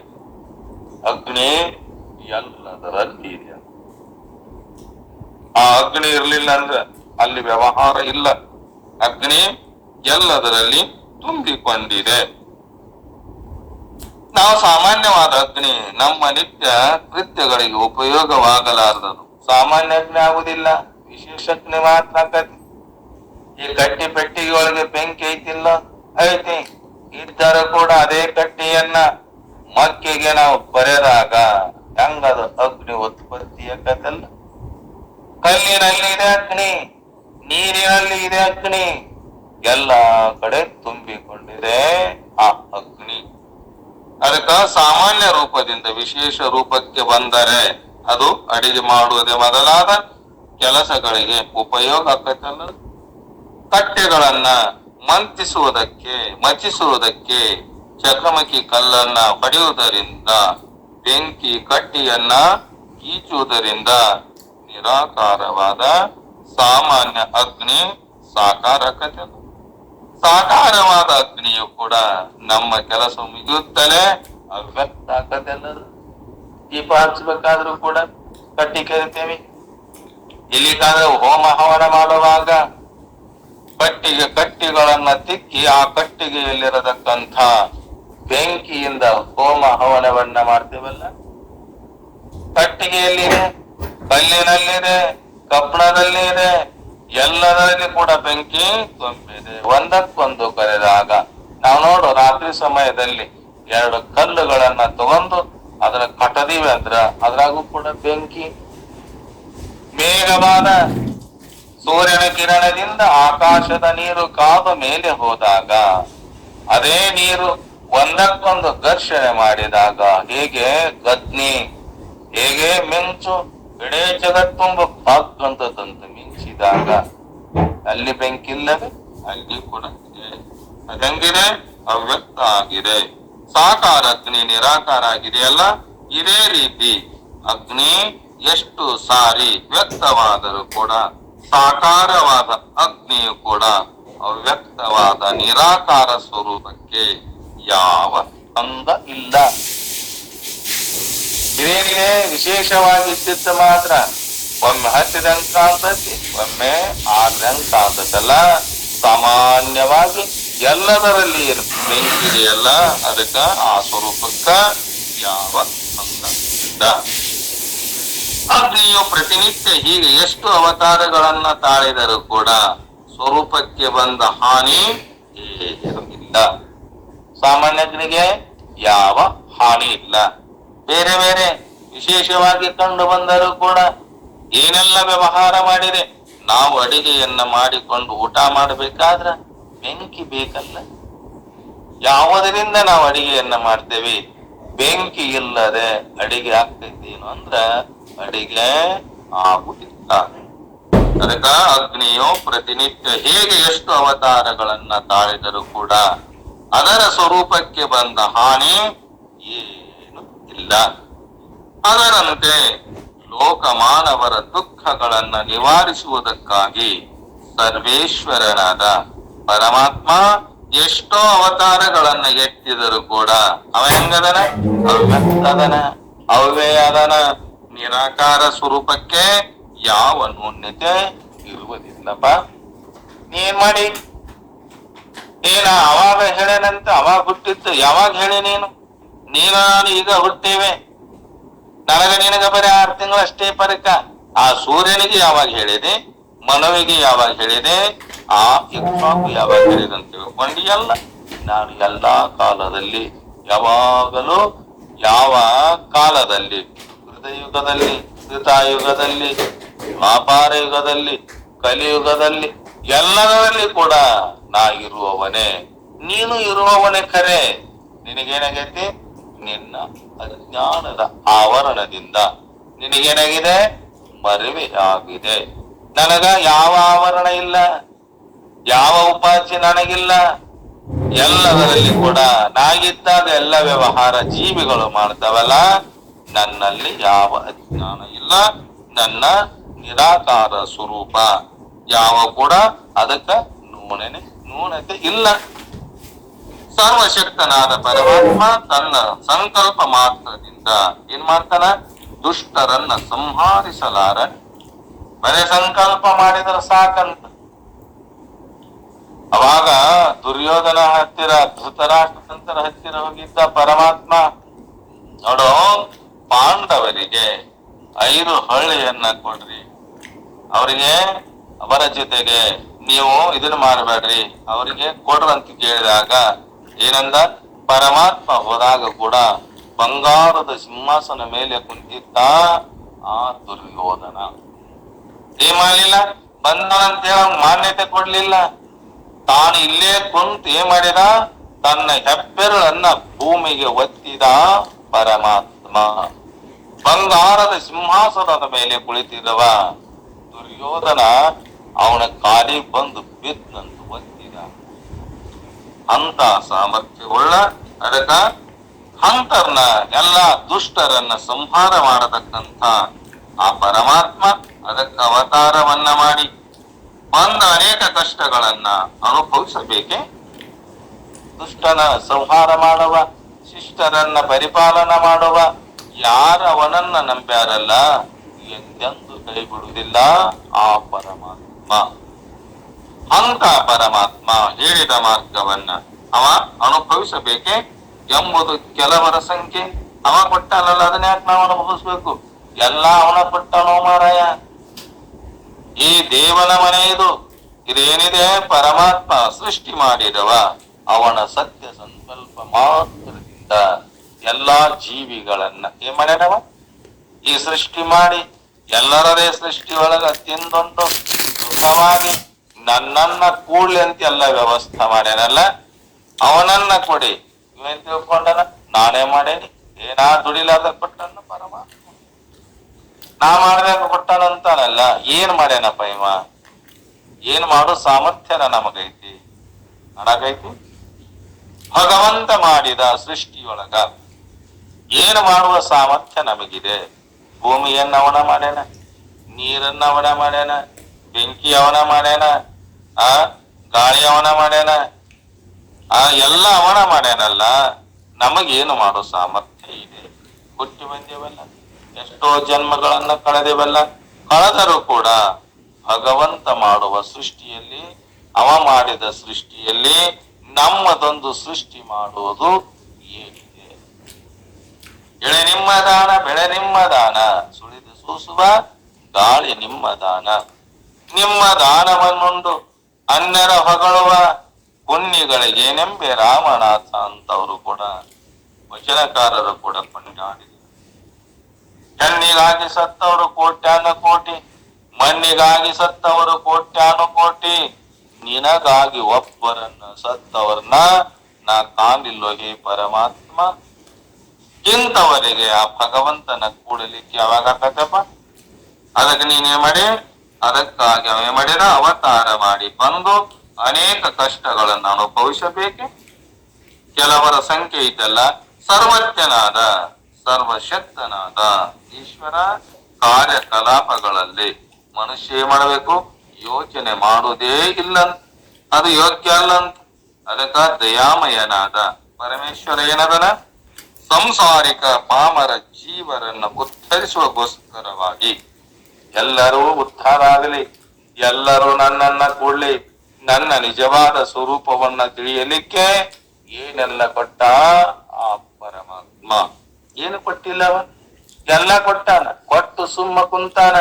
ಅಗ್ನಿ ಎಲ್ಲದರಲ್ಲಿ ಇದೆ. ಆ ಅಗ್ನಿ ಇರ್ಲಿಲ್ಲ ಅಂದ್ರೆ ಅಲ್ಲಿ ವ್ಯವಹಾರ ಇಲ್ಲ. ಅಗ್ನಿ ಎಲ್ಲದರಲ್ಲಿ ತುಂಬಿಕೊಂಡಿದೆ. ನಾವು ಸಾಮಾನ್ಯವಾದ ಅಗ್ನಿ ನಮ್ಮ ನಿತ್ಯ ಕೃತ್ಯಗಳಿಗೆ ಉಪಯೋಗವಾಗಲಾರದು. ಸಾಮಾನ್ಯ ಅಗ್ನಿ ಆಗುದಿಲ್ಲ, ವಿಶೇಷ ಅಗ್ನಿ ಮಾತ್ರ ಆಕತಿ. ಈ ಕಟ್ಟಿ ಪೆಟ್ಟಿಗೆ ಒಳಗೆ ಬೆಂಕಿ ಐತಿಲ್ಲ, ಐತಿ. ಇದ್ದರೂ ಕೂಡ ಅದೇ ಕಟ್ಟಿಯನ್ನ ಮಕ್ಕಿಗೆ ನಾವು ಬರೆದಾಗ ಹೆಂಗದ ಅಗ್ನಿ ಉತ್ಪತ್ತಿ ಆಕತ್ತಲ್ಲ. ಕಲ್ಲಿನಲ್ಲಿ ಇದೆ ಅಗ್ನಿ, ನೀರಿನಲ್ಲಿ ಇದೆ ಅಗ್ನಿ, ಎಲ್ಲ ಕಡೆ ತುಂಬಿಕೊಂಡಿದೆ ಆ ಅಗ್ನಿ. ಅದಕ್ಕ ಸಾಮಾನ್ಯ ರೂಪದಿಂದ ವಿಶೇಷ ರೂಪಕ್ಕೆ ಬಂದರೆ ಅದು ಅಡಿಗೆ ಮಾಡುವುದೇ ಮೊದಲಾದ ಕೆಲಸಗಳಿಗೆ ಉಪಯೋಗ ಆಕತ್ತಲ್ಲ. ಕಟ್ಟೆಗಳನ್ನ ಮಚಿಸುವುದಕ್ಕೆ ಚಕಮಕಿ ಕಲ್ಲನ್ನ ಹೊಡೆಯುವುದರಿಂದ, ಬೆಂಕಿ ಕಟ್ಟಿಯನ್ನ ಕೀಚುವುದರಿಂದ ನಿರಾಕಾರವಾದ ಸಾಮಾನ್ಯ ಅಗ್ನಿ ಸಾಕಾರಕತೆ. ಸಾಕಾರವಾದ ಅಗ್ನಿಯು ಕೂಡ ನಮ್ಮ ಕೆಲಸ ಮುಗಿಯುತ್ತಲೇ ಅವ್ಯಕ್ತ ಆಗದೆಲ್ಲದು. ದೀಪ ಹಚ್ಚಬೇಕಾದ್ರೂ ಕೂಡ ಕಟ್ಟಿ ಕರಿತೇವೆ. ಇಲ್ಲಿಗಾದ್ರೆ ಹೋಮ ಹವನ ಮಾಡುವಾಗ ಕಟ್ಟಿಗೆಗಳನ್ನ ತಿಕ್ಕಿ ಆ ಕಟ್ಟಿಗೆಯಲ್ಲಿರತಕ್ಕಂಥ ಬೆಂಕಿಯಿಂದ ಹೋಮ ಹವನವನ್ನ ಮಾಡ್ತೇವಲ್ಲ. ಕಟ್ಟಿಗೆಯಲ್ಲಿದೆ, ಕಲ್ಲಿನಲ್ಲಿದೆ, ಕಬ್ಬಣದಲ್ಲಿದೆ, ಎಲ್ಲದರಲ್ಲಿ ಕೂಡ ಬೆಂಕಿ ತುಂಬಿದೆ. ಒಂದಕ್ಕೊಂದು ಕರೆದಾಗ ನಾವು ನೋಡು, ರಾತ್ರಿ ಸಮಯದಲ್ಲಿ 2 ಕಲ್ಲುಗಳನ್ನ ತಗೊಂಡು ಅದರ ಕಟ್ಟದಿವಿ ಅಂದ್ರ ಅದ್ರಾಗೂ ಕೂಡ ಬೆಂಕಿ. ಮೇಘವಾದ ಸೂರ್ಯನ ಕಿರಣದಿಂದ ಆಕಾಶದ ನೀರು ಕಾದ ಮೇಲೆ ಹೋದಾಗ ಅದೇ ನೀರು ಒಂದಕ್ಕೊಂದು ಘರ್ಷಣೆ ಮಾಡಿದಾಗ ಹೇಗೆ ಗದ್ನಿ, ಹೇಗೆ ಮಿಂಚು ಇಡೀ ಜಗತ್ತುಂಬ ಭಾಗಂತದಂತೆ ಮಿಂಚಿದಾಗ ಅಲ್ಲಿ ಬೆಂಕಿ ಇಲ್ಲದೆ ಅಲ್ಲಿ ಕೂಡ ಇದೆ. ಅದಂಗಿದೆ ಅವ್ಯಕ್ತ ಆಗಿದೆ. ಸಾಕಾರ ಅಗ್ನಿ ನಿರಾಕಾರ ಆಗಿದೆಯಲ್ಲ, ಇದೇ ರೀತಿ ಅಗ್ನಿ ಎಷ್ಟು ಸಾರಿ ವ್ಯಕ್ತವಾದರೂ ಕೂಡ ಸಾಕಾರವಾದ ಅಗ್ನಿಯು ಕೂಡ ಅವ್ಯಕ್ತವಾದ ನಿರಾಕಾರ ಸ್ವರೂಪಕ್ಕೆ ಯಾವ ಸಂಬಂಧ ಇಲ್ಲ. ಇದೇನಿದೆ ವಿಶೇಷವಾಗಿ ಇದ್ದಿದ್ದು ಮಾತ್ರ ಒಮ್ಮೆ 10 ಅಂಕ ಕಾಣ್ತತಿ, ಒಮ್ಮೆ 6 ಅಂಕ ಕಾಣ್ತದಲ್ಲ. ಸಾಮಾನ್ಯವಾಗಿ ಎಲ್ಲದರಲ್ಲಿ ಬೆಂಕಿದೆಯಲ್ಲ, ಅದಕ್ಕ ಆ ಸ್ವರೂಪಕ್ಕ ಯಾವ ಸಂಬಂಧ. ಅಗ್ನಿಯು ಪ್ರತಿನಿತ್ಯ ಹೀಗೆ ಎಷ್ಟು ಅವತಾರಗಳನ್ನ ತಾಳಿದರೂ ಕೂಡ ಸ್ವರೂಪಕ್ಕೆ ಬಂದ ಹಾನಿ ಏನೂ ಇಲ್ಲ. ಸಾಮಾನ್ಯ ಅಗ್ನಿಗೆ ಯಾವ ಹಾನಿ ಇಲ್ಲ. ಬೇರೆ ಬೇರೆ ವಿಶೇಷವಾಗಿ ಕಂಡು ಬಂದರೂ ಕೂಡ ಏನೆಲ್ಲ ವ್ಯವಹಾರ ಮಾಡಿದೆ. ನಾವು ಅಡಿಗೆಯನ್ನ ಮಾಡಿಕೊಂಡು ಊಟ ಮಾಡಬೇಕಾದ್ರ ಬೆಂಕಿ ಬೇಕಲ್ಲ. ಯಾವುದರಿಂದ ನಾವು ಅಡಿಗೆಯನ್ನ ಮಾಡ್ತೇವೆ? ಬೆಂಕಿ ಇಲ್ಲದೆ ಅಡಿಗೆ ಆಗ್ತೈತೇನು ಅಂದ್ರ ಅಡಿಗೆ ಆಗುವುದಿಲ್ಲ. ಅದಕ್ಕ ಅಗ್ನಿಯು ಪ್ರತಿನಿತ್ಯ ಹೇಗೆ ಎಷ್ಟು ಅವತಾರಗಳನ್ನ ತಾಳಿದರೂ ಕೂಡ ಅದರ ಸ್ವರೂಪಕ್ಕೆ ಬಂದ ಹಾನಿ ಏನು ಇಲ್ಲ. ಅದರಂತೆ ಲೋಕಮಾನವರ ದುಃಖಗಳನ್ನ ನಿವಾರಿಸುವುದಕ್ಕಾಗಿ ಸರ್ವೇಶ್ವರನಾದ ಪರಮಾತ್ಮ ಎಷ್ಟೋ ಅವತಾರಗಳನ್ನ ಎತ್ತಿದರೂ ಕೂಡ ಅವ ಹೆಂಗದನ? ಅವ್ಯಕ್ತದನ, ಅವ್ಯಯ ಅದನ. ನಿರಾಕಾರ ಸ್ವರೂಪಕ್ಕೆ ಯಾವ ನ್ಯೂನ್ಯತೆ ಇರುವುದಿಲ್ಲಪ್ಪ. ನೀನ್ ಮಾಡಿ ಏನ ಅವಾಗ ಹೇಳೇನಂತ, ಅವಾಗ ಹುಟ್ಟಿದ್ದು ಯಾವಾಗ ಹೇಳಿ ನೀನು ನಾನು ಈಗ ಹುಟ್ಟೇವೆ, ನನಗ ನಿನಗ ಬರೀ 6 ತಿಂಗಳಷ್ಟೇ ಪರಕ. ಆ ಸೂರ್ಯನಿಗೆ ಯಾವಾಗ ಹೇಳಿದೆ, ಮನವಿಗೆ ಯಾವಾಗ ಹೇಳಿದೆ, ಆ ಇಕ್ಷ್ವಾಕು ಯಾವಾಗ ಹೇಳಿದೆ ಅಂತ ತಿಳ್ಕೊಂಡಿಯಲ್ಲ. ನಾನು ಎಲ್ಲಾ ಕಾಲದಲ್ಲಿ ಯಾವಾಗಲೂ ಯಾವ ಕಾಲದಲ್ಲಿ, ಕೃತಯುಗದಲ್ಲಿ, ಕೃತಾಯುಗದಲ್ಲಿ, ವ್ಯಾಪಾರ ಯುಗದಲ್ಲಿ, ಕಲಿಯುಗದಲ್ಲಿ, ಎಲ್ಲದರಲ್ಲಿ ಕೂಡ ನಾ ಇರುವವನೇ, ನೀನು ಇರುವವನೇ. ಖರೆ ನಿನಗೇನಾಗೈತಿ? ನಿನ್ನ ಅಜ್ಞಾನದ ಆವರಣದಿಂದ ನಿನಗೇನಾಗಿದೆ? ಮರೆವೆ ಆಗಿದೆ. ನನಗ ಯಾವ ಆವರಣ ಇಲ್ಲ, ಯಾವ ಉಪಾಧಿ ನನಗಿಲ್ಲ. ಎಲ್ಲದರಲ್ಲಿ ಕೂಡ ನಾಗಿದ್ದಾಗ ಎಲ್ಲ ವ್ಯವಹಾರ ಜೀವಿಗಳು ಮಾಡ್ತಾವಲ್ಲ, ನನ್ನಲ್ಲಿ ಯಾವ ಅಜ್ಞಾನ ಇಲ್ಲ. ನನ್ನ ನಿರಾಕಾರ ಸ್ವರೂಪ ಯಾವ ಕೂಡ ಅದಕ್ಕ ನ್ಯೂನತೆ ಇಲ್ಲ. ಸರ್ವಶಕ್ತನಾದ ಪರಮಾತ್ಮ ತನ್ನ ಸಂಕಲ್ಪ ಮಾತ್ರದಿಂದ ಏನ್ ಮಾಡ್ತಾನ? ದುಷ್ಟರನ್ನ ಸಂಹರಿಸಲಾರ. ಬರೇ ಸಂಕಲ್ಪ ಮಾಡಿದ್ರೆ ಸಾಕಂತ. ಅವಾಗ ದುರ್ಯೋಧನ ಹತ್ತಿರ, ಧೃತರಾಷ್ಟ್ರರ ಹತ್ತಿರ ಹೋಗಿದ್ದ ಪರಮಾತ್ಮ ನೋಡೋ, ಪಾಂಡವರಿಗೆ 5 ಹಳ್ಳಿಯನ್ನ ಕೊಡ್ರಿ, ಅವರಿಗೆ ಅವರ ಜೊತೆಗೆ ನೀವು ಇದನ್ನ ಮಾಡಬೇಡ್ರಿ, ಅವರಿಗೆ ಕೊಡ್ರಂತ ಕೇಳಿದಾಗ ಏನಂದ? ಪರಮಾತ್ಮ ಹೋದಾಗ ಕೂಡ ಬಂಗಾರದ ಸಿಂಹಾಸನ ಮೇಲೆ ಕುಂತಿದ್ದ ಆ ದುರ್ಯೋಧನ ಏನ್ ಮಾಡಲಿಲ್ಲ, ಬಂದನಂತೇಳ ಮಾನ್ಯತೆ ಕೊಡ್ಲಿಲ್ಲ. ತಾನು ಇಲ್ಲೇ ಕುಂತು ಏನ್ ಮಾಡಿದ? ತನ್ನ ಹೆಬ್ಬೆರಳನ್ನ ಭೂಮಿಗೆ ಒತ್ತಿದ ಪರಮಾತ್ಮ. ಬಂಗಾರದ ಸಿಂಹಾಸನದ ಮೇಲೆ ಕುಳಿತಿದ್ದವ ದುರ್ಯೋಧನ ಅವನ ಕಾಲಿಗೆ ಬಂದು ಬಿದ್ದನಂತ ಒತ್ತಿದ. ಅಂತ ಸಾಮರ್ಥ್ಯವುಳ್ಳ ಅದಕ್ಕ ಹಂತರ್ನ ಎಲ್ಲ ದುಷ್ಟರನ್ನ ಸಂಹಾರ ಮಾಡತಕ್ಕಂಥ ಆ ಪರಮಾತ್ಮ ಅದಕ್ಕೆ ಅವತಾರವನ್ನ ಮಾಡಿ ಬಂದ ಅನೇಕ ಕಷ್ಟಗಳನ್ನ ಅನುಭವಿಸಬೇಕೆ. ದುಷ್ಟನ ಸಂಹಾರ ಮಾಡುವ, ಶಿಷ್ಟರನ್ನ ಪರಿಪಾಲನ ಮಾಡುವ, ಯಾರ ಅವನನ್ನ ನಂಬ್ಯಾರಲ್ಲ ಎಂದೆಂದು ಕೈ ಬಿಡುವುದಿಲ್ಲ ಆ ಪರಮಾತ್ಮ. ಅಂತ ಪರಮಾತ್ಮ ಹೇಳಿದ ಮಾರ್ಗವನ್ನ ಅವ ಅನುಭವಿಸಬೇಕೆ ಎಂಬುದು ಕೆಲವರ ಸಂಖ್ಯೆ. ಅವ ಕೊಟ್ಟಲ್ಲ, ಅದನ್ನ ಯಾಕೆ ನಾವು ಅನುಭವಿಸ್ಬೇಕು? ಎಲ್ಲ ಅವನ ಕೊಟ್ಟನೋ ಮಾರಾಯ. ಈ ದೇವನ ಮನೆ ಇದೇನಿದೆ ಪರಮಾತ್ಮ ಸೃಷ್ಟಿ ಮಾಡಿದವ. ಅವನ ಸತ್ಯ ಸಂಕಲ್ಪ ಮಾತ್ರದಿಂದ ಎಲ್ಲಾ ಜೀವಿಗಳನ್ನ ಏನ್ ಮಾಡ್ಯಾನವ? ಈ ಸೃಷ್ಟಿ ಮಾಡಿ ಎಲ್ಲರದೇ ಸೃಷ್ಟಿ ಒಳಗ ತಿಂದುಂಟು ಸುಖವಾಗಿ ನನ್ನನ್ನ ಕೂಡ್ಲಿ ಅಂತ ಎಲ್ಲ ವ್ಯವಸ್ಥೆ ಮಾಡ್ಯಾನಲ್ಲ. ಅವನನ್ನ ಕೊಡಿ ಇವೇನ್ ತಿಳ್ಕೊಂಡನ? ನಾನೇ ಮಾಡೇನಿ, ಏನಾ ದುಡಿಲಾರ್ದ ಕೊಟ್ಟನ ಪರಮಾತ್ಮ. ನಾ ಮಾಡ್ಬೇಕು ಕೊಟ್ಟನಂತಾನಲ್ಲ. ಏನ್ ಮಾಡ್ಯಾನಪ್ಪ ಇವ? ಏನ್ ಮಾಡೋ ಸಾಮರ್ಥ್ಯನ ನಮಗೈತಿ? ನನಗೈತಿ? ಭಗವಂತ ಮಾಡಿದ ಸೃಷ್ಟಿಯೊಳಗ ಏನು ಮಾಡುವ ಸಾಮರ್ಥ್ಯ ನಮಗಿದೆ? ಭೂಮಿಯನ್ನ ಅವನ ಮಾಡ್ಯಾನ, ನೀರನ್ನ ಅವನ ಮಾಡ್ಯಾನ, ಬೆಂಕಿ ಅವನ ಮಾಡ್ಯಾನ, ಗಾಳಿ ಅವನ ಮಾಡ್ಯಾನ, ಎಲ್ಲ ಅವನ ಮಾಡ್ಯಾನಲ್ಲ. ನಮಗೇನು ಮಾಡೋ ಸಾಮರ್ಥ್ಯ ಇದೆ? ಹುಟ್ಟಿ ಬಂದೇವಲ್ಲ, ಎಷ್ಟೋ ಜನ್ಮಗಳನ್ನ ಕಳೆದೇವಲ್ಲ. ಕಳೆದರೂ ಕೂಡ ಭಗವಂತ ಮಾಡುವ ಸೃಷ್ಟಿಯಲ್ಲಿ, ಅವ ಮಾಡಿದ ಸೃಷ್ಟಿಯಲ್ಲಿ ನಮ್ಮದೊಂದು ಸೃಷ್ಟಿ ಮಾಡುವುದು ಏನಿದೆ? ಎಳೆ ನಿಮ್ಮ ದಾನ, ಬೆಳೆ ನಿಮ್ಮ ದಾನ, ಸುಳಿದು ಸೂಸುವ ಗಾಳಿ ನಿಮ್ಮ ದಾನ. ನಿಮ್ಮ ದಾನವನ್ನುಂಡು ಅನ್ಯರ ಹೊಗಳುವ ಪುಣ್ಯಗಳಿಗೇನೆಂಬೆ ರಾಮನಾಥ ಅಂತವರು ಕೂಡ ವಚನಕಾರರು ಕೂಡ ಕೊಂಡಾಡಿದರು. ಹೆಣ್ಣಿಗಾಗಿ ಸತ್ತವರು ಕೋಟ್ಯಾನು ಕೋಟಿ, ಮಣ್ಣಿಗಾಗಿ ಸತ್ತವರು ಕೋಟ್ಯಾನು ಕೋಟಿ, ನಿನಗಾಗಿ ಒಬ್ಬರನ್ನ ಸತ್ತವರನ್ನ ನಾ ಕಾಣಿಲ್ಲೋ ಹೇ ಪರಮಾತ್ಮ. ಇಂಥವರಿಗೆ ಆ ಭಗವಂತನ ಕೂಡಲಿಕ್ಕೆ ಯಾವಾಗ ಆಗತ್ತಪ್ಪ? ಅದಕ್ಕೆ ನೀನೇ ಮಾಡಿ, ಅದಕ್ಕಾಗಿ ಅವೇ ಮಾಡಿದ ಅವತಾರ ಮಾಡಿ ಬಂದು ಅನೇಕ ಕಷ್ಟಗಳನ್ನು ಅನುಭವಿಸಬೇಕೆ. ಕೆಲವರ ಸಂಖ್ಯೆ ಇದೆಲ್ಲ ಸರ್ವಜ್ಞನಾದ ಸರ್ವಶಕ್ತನಾದ ಈಶ್ವರ ಕಾರ್ಯಕಲಾಪಗಳಲ್ಲಿ ಮನುಷ್ಯ ಏನ್ ಮಾಡಬೇಕು? ಯೋಚನೆ ಮಾಡುವುದೇ ಇಲ್ಲ, ಅದು ಯೋಗ್ಯ ಅಲ್ಲಂತ. ಅದಕ್ಕ ದಯಾಮಯನಾದ ಪರಮೇಶ್ವರ ಏನದನ? ಸಂಸಾರಿಕ ಪಾಮರ ಜೀವರನ್ನ ಉದ್ಧರಿಸುವಗೋಸ್ಕರವಾಗಿ ಎಲ್ಲರೂ ಉದ್ಧಾರ ಆಗಲಿ, ಎಲ್ಲರೂ ನನ್ನನ್ನ ಕೂಡ್ಲಿ, ನನ್ನ ನಿಜವಾದ ಸ್ವರೂಪವನ್ನ ತಿಳಿಯಲಿಕ್ಕೆ ಏನೆಲ್ಲ ಕೊಟ್ಟ ಆ ಪರಮಾತ್ಮ. ಏನು ಕೊಟ್ಟಿಲ್ಲವ? ಎಲ್ಲ ಕೊಟ್ಟಾನ. ಕೊಟ್ಟು ಸುಮ್ಮ ಕುಂತಾನ.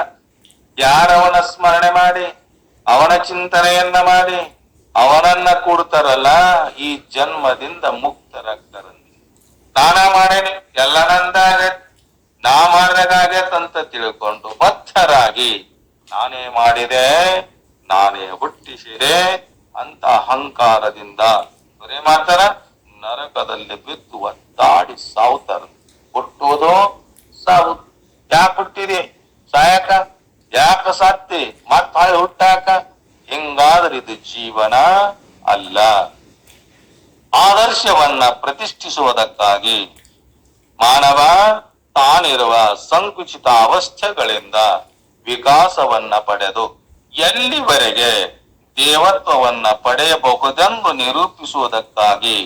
ಯಾರವನ ಸ್ಮರಣೆ ಮಾಡಿ ಅವನ ಚಿಂತನೆಯನ್ನ ಮಾಡಿ ಅವನನ್ನ ಕೂಡ್ತಾರಲ್ಲ, ಈ ಜನ್ಮದಿಂದ ಮುಕ್ತರಾಗ್ತಾರಂತೆ. ನಾನ ಮಾಡೇನಿ, ಎಲ್ಲ ನಂದಾಗತ್, ನಾ ಮಾಡ್ದಾಗತ್ ಅಂತ ತಿಳ್ಕೊಂಡು ಬದ್ಧರಾಗಿ ನಾನೇ ಮಾಡಿದೆ, ನಾನೇ ಹುಟ್ಟಿಸಿದೆ ಅಂತ ಅಹಂಕಾರದಿಂದ ಬರೇ ಮಾಡ್ತಾರ, ನರಕದಲ್ಲಿ ಬಿದ್ದು ಒದ್ದಾಡಿ ಸಾವುತ್ತಾರ. ಹುಟ್ಟುವುದು ಸಾವು. ಯಾಕೆ ಹುಟ್ಟಿದೆ? ಸಾಯಕ. ಯಾಕ ಸಾತ್ತಿ? ಮತ್ ಹಾಳೆ ಹುಟ್ಟಾಕ. ಹಿಂಗಾದ್ರೆ ಇದು ಜೀವನ ಅಲ್ಲ. ಆದರ್ಶವನ್ನ ಪ್ರತಿಷ್ಠಿಸುವುದಕ್ಕಾಗಿ ಮಾನವ ತಾನಿರುವ ಸಂಕುಚಿತ ಅವಸ್ಥೆಗಳಿಂದ ವಿಕಾಸವನ್ನ ಪಡೆದು ಎಲ್ಲಿವರೆಗೆ ದೇವತ್ವವನ್ನ ಪಡೆಯಬಹುದೆಂದು ನಿರೂಪಿಸುವುದಕ್ಕಾಗಿ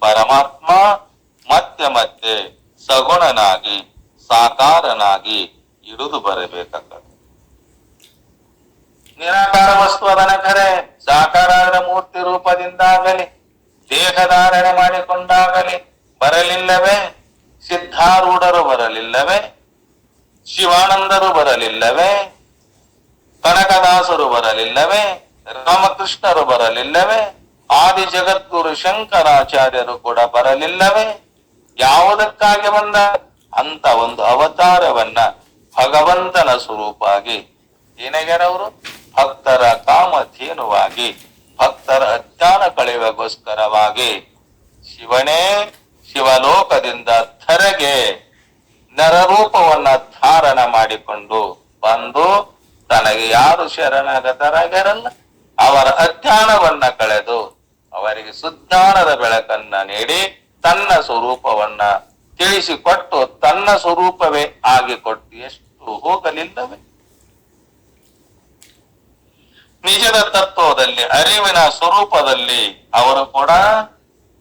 ಪರಮಾತ್ಮ ಮತ್ತೆ ಮತ್ತೆ ಸಗುಣನಾಗಿ ಸಾಕಾರನಾಗಿ ಇಳಿದು ಬರಬೇಕಾಗ್ತದೆ. ನಿರಾಕಾರ ವಸ್ತು ಅದನ ಖರೆ, ಸಾಕಾರಾದ ಮೂರ್ತಿ ರೂಪದಿಂದಾಗಲಿ ದೇಹಧಾರಣೆ ಮಾಡಿಕೊಂಡಾಗಲಿ ಬರಲಿಲ್ಲವೇ? ಸಿದ್ಧಾರೂಢರು ಬರಲಿಲ್ಲವೇ? ಶಿವಾನಂದರು ಬರಲಿಲ್ಲವೇ? ಕನಕದಾಸರು ಬರಲಿಲ್ಲವೇ? ರಾಮಕೃಷ್ಣರು ಬರಲಿಲ್ಲವೇ? ಆದಿ ಜಗದ್ಗುರು ಶಂಕರಾಚಾರ್ಯರು ಕೂಡ ಬರಲಿಲ್ಲವೇ? ಯಾವುದಕ್ಕಾಗಿ ಬಂದ? ಅಂತ ಒಂದು ಅವತಾರವನ್ನ ಭಗವಂತನ ಸ್ವರೂಪಾಗಿ ಏನಾಗ್ಯಾರವರು? ಭಕ್ತರ ಕಾಮಧೇನುವಾಗಿ, ಭಕ್ತರ ಅಜ್ಞಾನ ಕಳೆಯುವಗೋಸ್ಕರವಾಗಿ ಶಿವನೇ ಶಿವಲೋಕದಿಂದ ಧರೆಗೆ ನರರೂಪವನ್ನ ಧಾರಣ ಮಾಡಿಕೊಂಡು ಬಂದು ತನಗೆ ಯಾರು ಶರಣಾಗತರಾಗ್ಯಾರಲ್ಲ ಅವರ ಅಜ್ಞಾನವನ್ನ ಕಳೆದು ಅವರಿಗೆ ಸುಜ್ಞಾನದ ಬೆಳಕನ್ನ ನೀಡಿ ತನ್ನ ಸ್ವರೂಪವನ್ನ ತಿಳಿಸಿಕೊಟ್ಟು ತನ್ನ ಸ್ವರೂಪವೇ ಆಗಿಕೊಟ್ಟು ಎಷ್ಟು ಹೋಗಲಿಲ್ಲವೇ? ನಿಜದ ತತ್ವದಲ್ಲಿ ಅರಿವಿನ ಸ್ವರೂಪದಲ್ಲಿ ಅವರು ಕೂಡ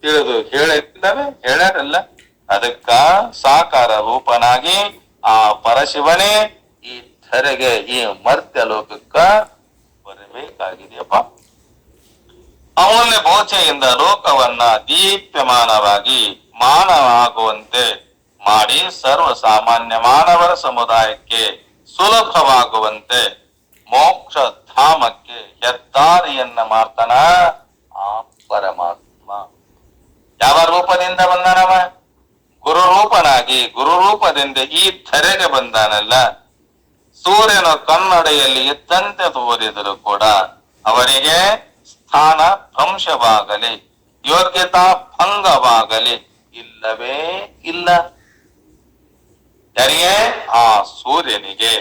ತಿಳಿದು ಹೇಳಿಲ್ಲವೇ? ಹೇಳ್ಯಾರಲ್ಲ. ಅದಕ್ಕ ಸಾಕಾರ ರೂಪನಾಗಿ ಆ ಪರಶಿವನೇ ಈ ಧರೆಗೆ ಈ ಮರ್ತ್ಯ ಲೋಕಕ್ಕ ಬರಬೇಕಾಗಿದೆಯಪ್ಪ. ಅಮೂಲ್ಯ ಬೋಚೆಯಿಂದ ಲೋಕವನ್ನ ದೀಪ್ಯಮಾನವಾಗಿ ಮಾನವ ಆಗುವಂತೆ ಮಾಡಿ ಸರ್ವಸಾಮಾನ್ಯ ಮಾನವರ ಸಮುದಾಯಕ್ಕೆ ಸುಲಭವಾಗುವಂತೆ ಮೋಕ್ಷ ಧಾಮಕ್ಕೆ ಹೆದ್ದಾರಿಯನ್ನ ಮಾಡ್ತಾನ ಆ ಪರಮಾತ್ಮ. ಯಾವ ರೂಪದಿಂದ ಬಂದಾನವ? ಗುರು ರೂಪನಾಗಿ ಗುರು ರೂಪದಿಂದ ಈ ಧರೆಗೆ ಬಂದಾನಲ್ಲ. ಸೂರ್ಯನ ಕನ್ನಡಿಯಲ್ಲಿ ಇದ್ದಂತೆ ತೋರಿದರೂ ಕೂಡ ಅವರಿಗೆ ಸ್ಥಾನ ಭ್ರಂಶವಾಗಲಿ ಯೋಗ್ಯತಾ ಭಂಗವಾಗಲಿ ಇಲ್ಲವೇ ಇಲ್ಲ. ಯಾರಿಗೆ? ಆ ಸೂರ್ಯನಿಗೆ.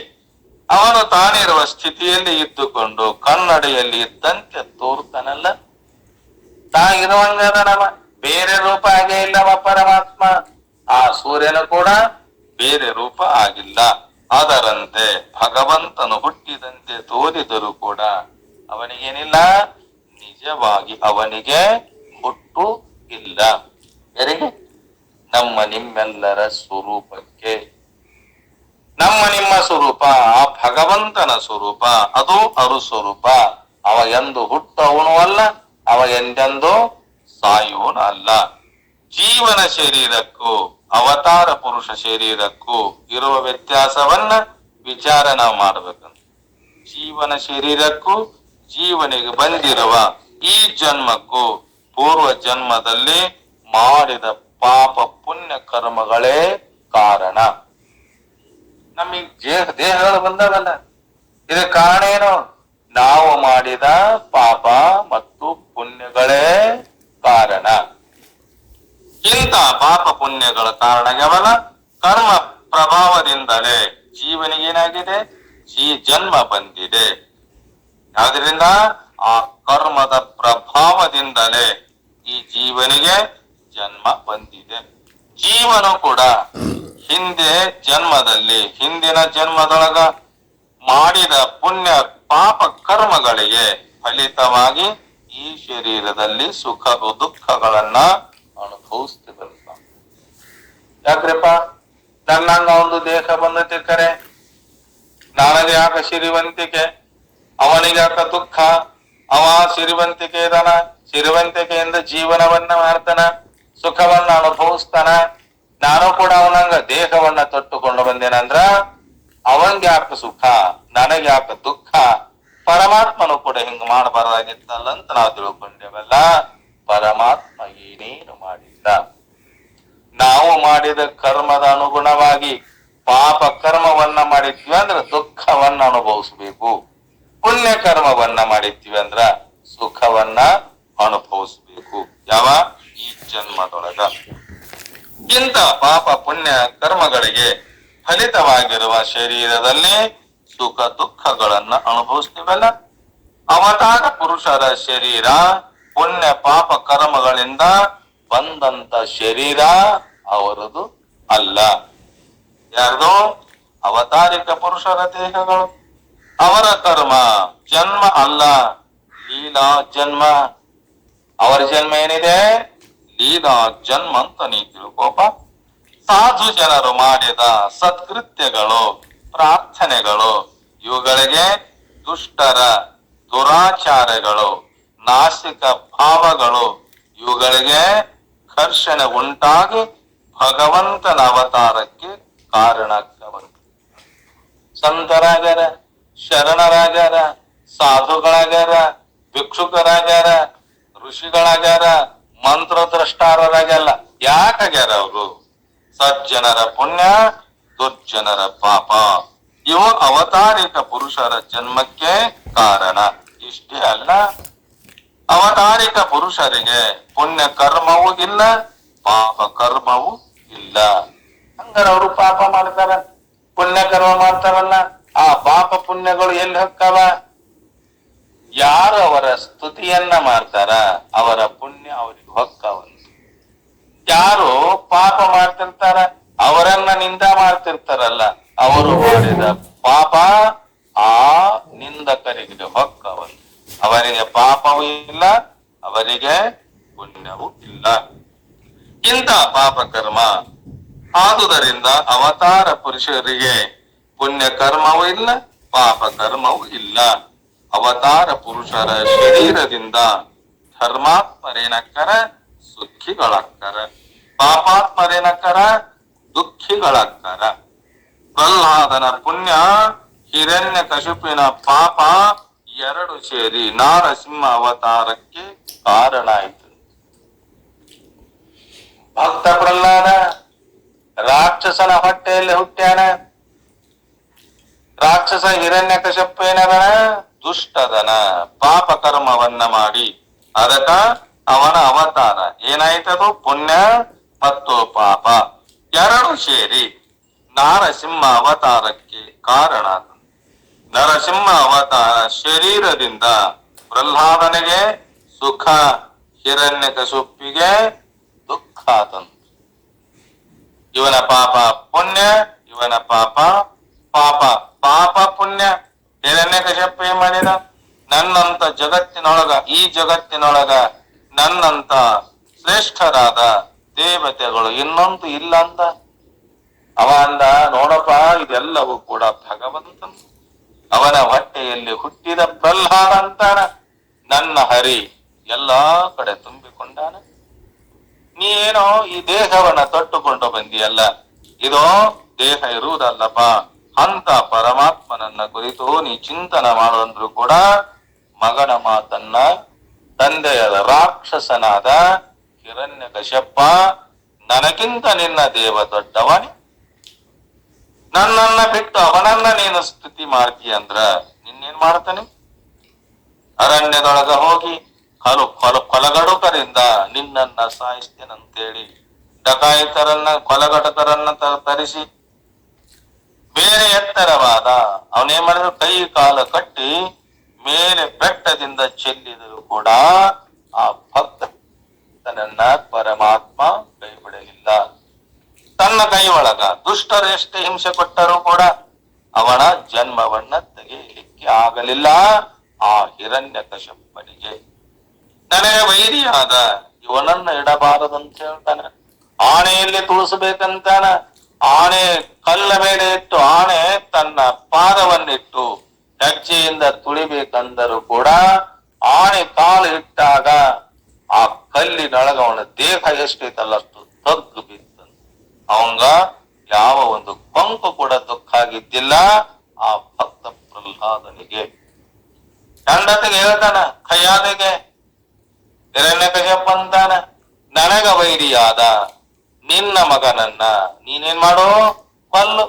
ಅವನು ತಾನಿರುವ ಸ್ಥಿತಿಯಲ್ಲಿ ಇದ್ದುಕೊಂಡು ಕನ್ನಡಿಯಲ್ಲಿ ಇದ್ದಂತೆ ತೋರ್ತಾನಲ್ಲ. ತಾಗಿರುವಂಗದನವ, ಬೇರೆ ರೂಪ ಆಗೇ ಇಲ್ಲವ ಪರಮಾತ್ಮ. ಆ ಸೂರ್ಯನು ಕೂಡ ಬೇರೆ ರೂಪ ಆಗಿಲ್ಲ. ಅದರಂತೆ ಭಗವಂತನು ಹುಟ್ಟಿದಂತೆ ತೋರಿದರೂ ಕೂಡ ಅವನಿಗೇನಿಲ್ಲ, ನಿಜವಾಗಿ ಅವನಿಗೆ ಹುಟ್ಟು ಇಲ್ಲ. ಯಾರಿಗೆ? ನಮ್ಮ ನಿಮ್ಮೆಲ್ಲರ ಸ್ವರೂಪಕ್ಕೆ. ನಮ್ಮ ನಿಮ್ಮ ಸ್ವರೂಪ ಆ ಭಗವಂತನ ಸ್ವರೂಪ, ಅದು ಅರು ಸ್ವರೂಪ. ಅವ ಎಂದು ಹುಟ್ಟವನು ಅಲ್ಲ, ಅವ ಎಂದೆಂದು ಸಾಯುವನು ಅಲ್ಲ. ಜೀವನ ಶರೀರಕ್ಕೂ ಅವತಾರ ಪುರುಷ ಶರೀರಕ್ಕೂ ಇರುವ ವ್ಯತ್ಯಾಸವನ್ನ ವಿಚಾರ ನಾವು ಮಾಡಬೇಕಂತ. ಜೀವನ ಶರೀರಕ್ಕೂ ಜೀವನಿಗೆ ಬಂದಿರುವ ಈ ಜನ್ಮಕ್ಕೂ ಪೂರ್ವ ಜನ್ಮದಲ್ಲಿ ಮಾಡಿದ ಪಾಪ ಪುಣ್ಯ ಕರ್ಮಗಳೇ ಕಾರಣ. ನಮಗ್ ದೇಹಗಳು ಬಂದವಲ್ಲ, ಇದಕ್ಕೆ ಕಾರಣ ಏನು? ನಾವು ಮಾಡಿದ ಪಾಪ ಮತ್ತು ಪುಣ್ಯಗಳೇ ಕಾರಣ. ಇಂಥ ಪಾಪ ಪುಣ್ಯಗಳ ಕಾರಣ ಕೇವಲ ಕರ್ಮ ಪ್ರಭಾವದಿಂದಲೇ ಜೀವನಿಗೇನಾಗಿದೆ? ಜನ್ಮ ಬಂದಿದೆ. ಯಾವ್ದ್ರಿಂದ? ಆ ಕರ್ಮದ ಪ್ರಭಾವದಿಂದಲೇ ಈ ಜೀವನಿಗೆ ಜನ್ಮ ಬಂದಿದೆ. ಜೀವನು ಕೂಡ ಹಿಂದಿನ ಜನ್ಮದೊಳಗ ಮಾಡಿದ ಪುಣ್ಯ ಪಾಪ ಕರ್ಮಗಳಿಗೆ ಫಲಿತವಾಗಿ ಈ ಶರೀರದಲ್ಲಿ ಸುಖ ದುಃಖಗಳನ್ನ ಅನುಭವಿಸ್ತಿದಂತ. ಯಾಕ್ರಪ್ಪ ನನ್ನಂಗ ಒಂದು ದೇಹ ಬಂದತೆ ಕರೆ, ನನಗೆ ಯಾಕ ಸಿರಿವಂತಿಕೆ, ಅವನಿಗೆ ಯಾಕ ದುಃಖ? ಅವ ಸಿರಿವಂತಿಕೆ ಇದಾನ, ಸಿರಿವಂತಿಕೆಯಿಂದ ಜೀವನವನ್ನ ಮಾಡ್ತಾನ, ಸುಖವನ್ನ ಅನುಭವಿಸ್ತಾನ. ನಾನು ಕೂಡ ಅವನಂಗ ದೇಹವನ್ನ ತೊಟ್ಟುಕೊಂಡು ಬಂದೇನಂದ್ರ ಅವಂಗ ಯಾಕ ಸುಖ, ನನಗೆ ಯಾಕ ದುಃಖ? ಪರಮಾತ್ಮನು ಕೂಡ ಹಿಂಗ ಮಾಡಬಾರ್ದಾಗಿತ್ತಲ್ಲ ಅಂತ ನಾವು ತಿಳ್ಕೊಂಡೇವಲ್ಲ. ಪರಮಾತ್ಮ ಏನೇನು ಮಾಡಿದ್ದ? ನಾವು ಮಾಡಿದ ಕರ್ಮದ ಅನುಗುಣವಾಗಿ ಪಾಪ ಕರ್ಮವನ್ನ ಮಾಡಿದ್ವಿ ಅಂದ್ರ ದುಃಖವನ್ನ ಅನುಭವಿಸ್ಬೇಕು. ಪುಣ್ಯ ಕರ್ಮವನ್ನ ಮಾಡಿದ್ವಿ ಅಂದ್ರ ಸುಖವನ್ನ ಅನುಭವಿಸ್ಬೇಕು. ಯಾವ? ಈ ಜನ್ಮದೊಳಗ. ಇಂಥ ಪಾಪ ಪುಣ್ಯ ಕರ್ಮಗಳಿಗೆ ಫಲಿತವಾಗಿರುವ ಶರೀರದಲ್ಲಿ ಸುಖ ದುಃಖಗಳನ್ನ ಅನುಭವಿಸ್ತೀವಲ್ಲ. ಅವತಾರ ಪುರುಷರ ಶರೀರ ಪುಣ್ಯ ಪಾಪ ಕರ್ಮಗಳಿಂದ ಬಂದಂತ ಶರೀರ ಅವರದು ಅಲ್ಲ. ಯಾರ್ದು? ಅವತಾರಿಕ ಪುರುಷರ ದೇಹಗಳು. ಅವರ ಕರ್ಮ ಜನ್ಮ ಅಲ್ಲ, ಲೀಲಾ ಜನ್ಮ. ಅವರ ಜನ್ಮ ಏನಿದೆ? ಲೀಲಾ ಜನ್ಮ ಅಂತ ನೀ ತಿಳ್ಕೋಪ. ಸಾಧು ಜನರು ಮಾಡಿದ ಸತ್ಕೃತ್ಯಗಳು, ಪ್ರಾರ್ಥನೆಗಳು, ಇವುಗಳಿಗೆ ದುಷ್ಟರ ದುರಾಚಾರಗಳು, ನಾಸಿಕ ಭಾವಗಳು, ಇವುಗಳಿಗೆ ಘರ್ಷಣೆ ಉಂಟಾಗಿ ಭಗವಂತನ ಅವತಾರಕ್ಕೆ ಕಾರಣಕ್ಕವಂತ. ಸಂತರಾಗ್ಯಾರ, ಶರಣರಾಗ್ಯಾರ, ಸಾಧುಗಳಾಗ್ಯಾರ, ಭಿಕ್ಷುಕರಾಗ್ಯಾರ, ಋಷಿಗಳಾಗ್ಯಾರ, ಮಂತ್ರದ್ರಷ್ಟಾರರಾಗ್ಯಾರ. ಯಾಕಾಗ್ಯಾರ ಅವರು? ಸಜ್ಜನರ ಪುಣ್ಯ, ದುರ್ಜನರ ಪಾಪ. ಇವು ಅವತಾರಿಕ ಪುರುಷರ ಜನ್ಮಕ್ಕೆ ಕಾರಣ. ಇಷ್ಟೇ ಅಲ್ಲ, ಅವತಾರಿಕ ಪುರುಷರಿಗೆ ಪುಣ್ಯ ಕರ್ಮವೂ ಇಲ್ಲ, ಪಾಪ ಕರ್ಮವೂ ಇಲ್ಲ. ಹಂಗಾರ ಅವರು ಪಾಪ ಮಾಡ್ತಾರ, ಪುಣ್ಯ ಕರ್ಮ ಮಾಡ್ತಾರಲ್ಲ. ಆ ಪಾಪ ಪುಣ್ಯಗಳು ಎಲ್ಲಿ ಹೊಕ್ಕವ? ಯಾರು ಅವರ ಸ್ತುತಿಯನ್ನ ಮಾಡ್ತಾರ ಅವರ ಪುಣ್ಯ ಅವರಿಗೆ ಹೊಕ್ಕವನು. ಯಾರು ಪಾಪ ಮಾಡ್ತಿರ್ತಾರ ಅವರನ್ನ ನಿಂದ ಮಾಡ್ತಿರ್ತಾರಲ್ಲ ಅವರು ಮಾಡಿದ ಪಾಪ ಆ ನಿಂದಕರಿಗೆ ಹೊಕ್ಕವನು. ಅವರಿಗೆ ಪಾಪವೂ ಇಲ್ಲ, ಅವರಿಗೆ ಪುಣ್ಯವೂ ಇಲ್ಲ. ಇಂಥ ಪಾಪ ಕರ್ಮ ಆದುದರಿಂದ ಅವತಾರ ಪುರುಷರಿಗೆ ಪುಣ್ಯ ಕರ್ಮವೂ ಇಲ್ಲ, ಪಾಪ ಕರ್ಮವೂ ಇಲ್ಲ. ಅವತಾರ ಪುರುಷರ ಶರೀರದಿಂದ ಧರ್ಮಾತ್ಮರೇನಕ್ಕರ ಸುಖಿಗಳಾಗ್ತಾರ, ಪಾಪಾತ್ಮರೇನಕ್ಕರ ದುಃಖಿಗಳಾಗ್ತಾರ. ಪ್ರಹ್ಲಾದನ ಪುಣ್ಯ ಹಿರಣ್ಯ ಕಶುಪಿನ ಪಾಪ ಎರಡು ಸೇರಿ ನಾರಸಿಂಹ ಅವತಾರಕ್ಕೆ ಕಾರಣ ಆಯಿತು. ಭಕ್ತ ಪ್ರಹ್ಲಾದ ರಾಕ್ಷಸನ ಹೊಟ್ಟೆಯಲ್ಲಿ ಹುಟ್ಟ್ಯಾನ. ರಾಕ್ಷಸ ಹಿರಣ್ಯ ಕಶಪ್ಪ ಏನದನ ದುಷ್ಟದನ, ಪಾಪ ಕರ್ಮವನ್ನ ಮಾಡಿ ಅದಕ್ಕ ಅವನ ಅವತಾರ ಏನಾಯ್ತದು ಪುಣ್ಯ ಮತ್ತು ಪಾಪ ಎರಡು ಸೇರಿ ನಾರಸಿಂಹ ಅವತಾರಕ್ಕೆ ಕಾರಣ. ನರಸಿಂಹ ಅವತಾರ ಶರೀರದಿಂದ ಪ್ರಹ್ಲಾದನಿಗೆ ಸುಖ, ಹಿರಣ್ಯ ಕಶುಪಿಗೆ ದುಃಖ ತಂತು. ಇವನ ಪಾಪ ಪುಣ್ಯ, ಇವನ ಪಾಪ ಪಾಪ ಪಾಪ ಪುಣ್ಯ. ಹಿರಣ್ಯ ಕಶ್ಯಪ ಏನ್ ಮಾಡಿದ? ನನ್ನಂತ ಜಗತ್ತಿನೊಳಗ, ಈ ಜಗತ್ತಿನೊಳಗ ನನ್ನಂತ ಶ್ರೇಷ್ಠರಾದ ದೇವತೆಗಳು ಇನ್ನೊಂದು ಇಲ್ಲ ಅಂದ. ಅವ ಅಂದ, ನೋಡಪ್ಪ ಇದೆಲ್ಲವೂ ಕೂಡ ಭಗವಂತನ. ಅವನ ಹೊಟ್ಟೆಯಲ್ಲಿ ಹುಟ್ಟಿದ ಪ್ರಹ್ಲಾದ ಅಂತಾನ, ನನ್ನ ಹರಿ ಎಲ್ಲಾ ಕಡೆ ತುಂಬಿಕೊಂಡಾನ. ನೀನೇನೋ ಈ ದೇಹವನ್ನ ತೊಟ್ಟುಕೊಂಡು ಬಂದಿಯಲ್ಲ, ಇದು ದೇಹ ಇರುವುದಲ್ಲಪ್ಪ ಅಂತ ಪರಮಾತ್ಮನನ್ನ ಕುರಿತು ನೀ ಚಿಂತನ ಮಾಡುವಂದ್ರು ಕೂಡ ಮಗನ ಮಾತನ್ನ ತಂದೆಯಾದ ರಾಕ್ಷಸನಾದ ಹಿರಣ್ಯ ಕಶ್ಯಪ ನನಗಿಂತ ನಿನ್ನ ದೇವ ದೊಡ್ಡವನೇ, ನನ್ನನ್ನ ಬಿಟ್ಟು ಅವನನ್ನ ನೀನು ಸ್ತುತಿ ಮಾಡ್ತೀಯ ಅಂದ್ರ ನಿನ್ನೇನ್ ಮಾಡ್ತಾನೆ? ಅರಣ್ಯದೊಳಗ ಹೋಗಿ ಕೊಲಗಡುಕರಿಂದ ನಿನ್ನನ್ನ ಸಾಯಿಸ್ತೇನಂತೇಳಿ ಡಕಾಯಿತರನ್ನ ಕೊಲಗಡಕರನ್ನ ತರಿಸಿ ಬೇರೆ ಎತ್ತರವಾದ ಅವನೇನ್ ಮಾಡಿದ್ರು, ಕೈ ಕಾಲ ಕಟ್ಟಿ ಮೇಲೆ ಬೆಟ್ಟದಿಂದ ಚೆಲ್ಲಿದರು ಕೂಡ ಆ ಭಕ್ತನನ್ನ ಪರಮಾತ್ಮ ಕೈ ಬಿಡಲಿಲ್ಲ. ತನ್ನ ಕೈ ಒಳಗ ದುಷ್ಟರೆಷ್ಟೇ ಹಿಂಸೆ ಕೊಟ್ಟರೂ ಕೂಡ ಅವನ ಜನ್ಮವನ್ನ ತೆಗೆಯಲಿಕ್ಕೆ ಆಗಲಿಲ್ಲ. ಆ ಹಿರಣ್ಯ ಕಶ್ಯಪನಿಗೆ ನನಗೆ ವೈರಿಯಾದ ಇವನನ್ನ ಇಡಬಾರದಂತ ಹೇಳ್ತಾನ. ಆಣೆಯಲ್ಲಿ ತುಳಿಸಬೇಕಂತಾನ. ಆಣೆ ಕಲ್ಲ ಮೇಲೆ ಇಟ್ಟು ಆಣೆ ತನ್ನ ಪಾದವನ್ನಿಟ್ಟು ಹೆಜ್ಜೆಯಿಂದ ತುಳಿಬೇಕಂದರೂ ಕೂಡ ಆಣೆ ಕಾಲು ಇಟ್ಟಾಗ ಆ ಕಲ್ಲಿನೊಳಗ ಅವನ ದೇಹ ಎಷ್ಟೈತಲ್ಲ ಅಷ್ಟು ತಗ್ಗು ಬಿತ್ತು. ಅವಂಗ ಯಾವ ಒಂದು ಕೊಂಕು ಕೂಡ ದುಃಖ ಆಗಿದ್ದಿಲ್ಲ ಆ ಭಕ್ತ ಪ್ರಹ್ಲಾದನಿಗೆ. ಗಂಡತಿಗೆ ಹೇಳ್ತಾನ, ಖಯಾದಿಗೆ ಹಿರಣ್ಯ ಕಶ್ಯಪ ಅಂತಾನ, ನನಗ ವೈರಿಯಾದ ನಿನ್ನ ಮಗನನ್ನ ನೀನೇನ್ ಮಾಡೋ ಕೊಲ್ಲು.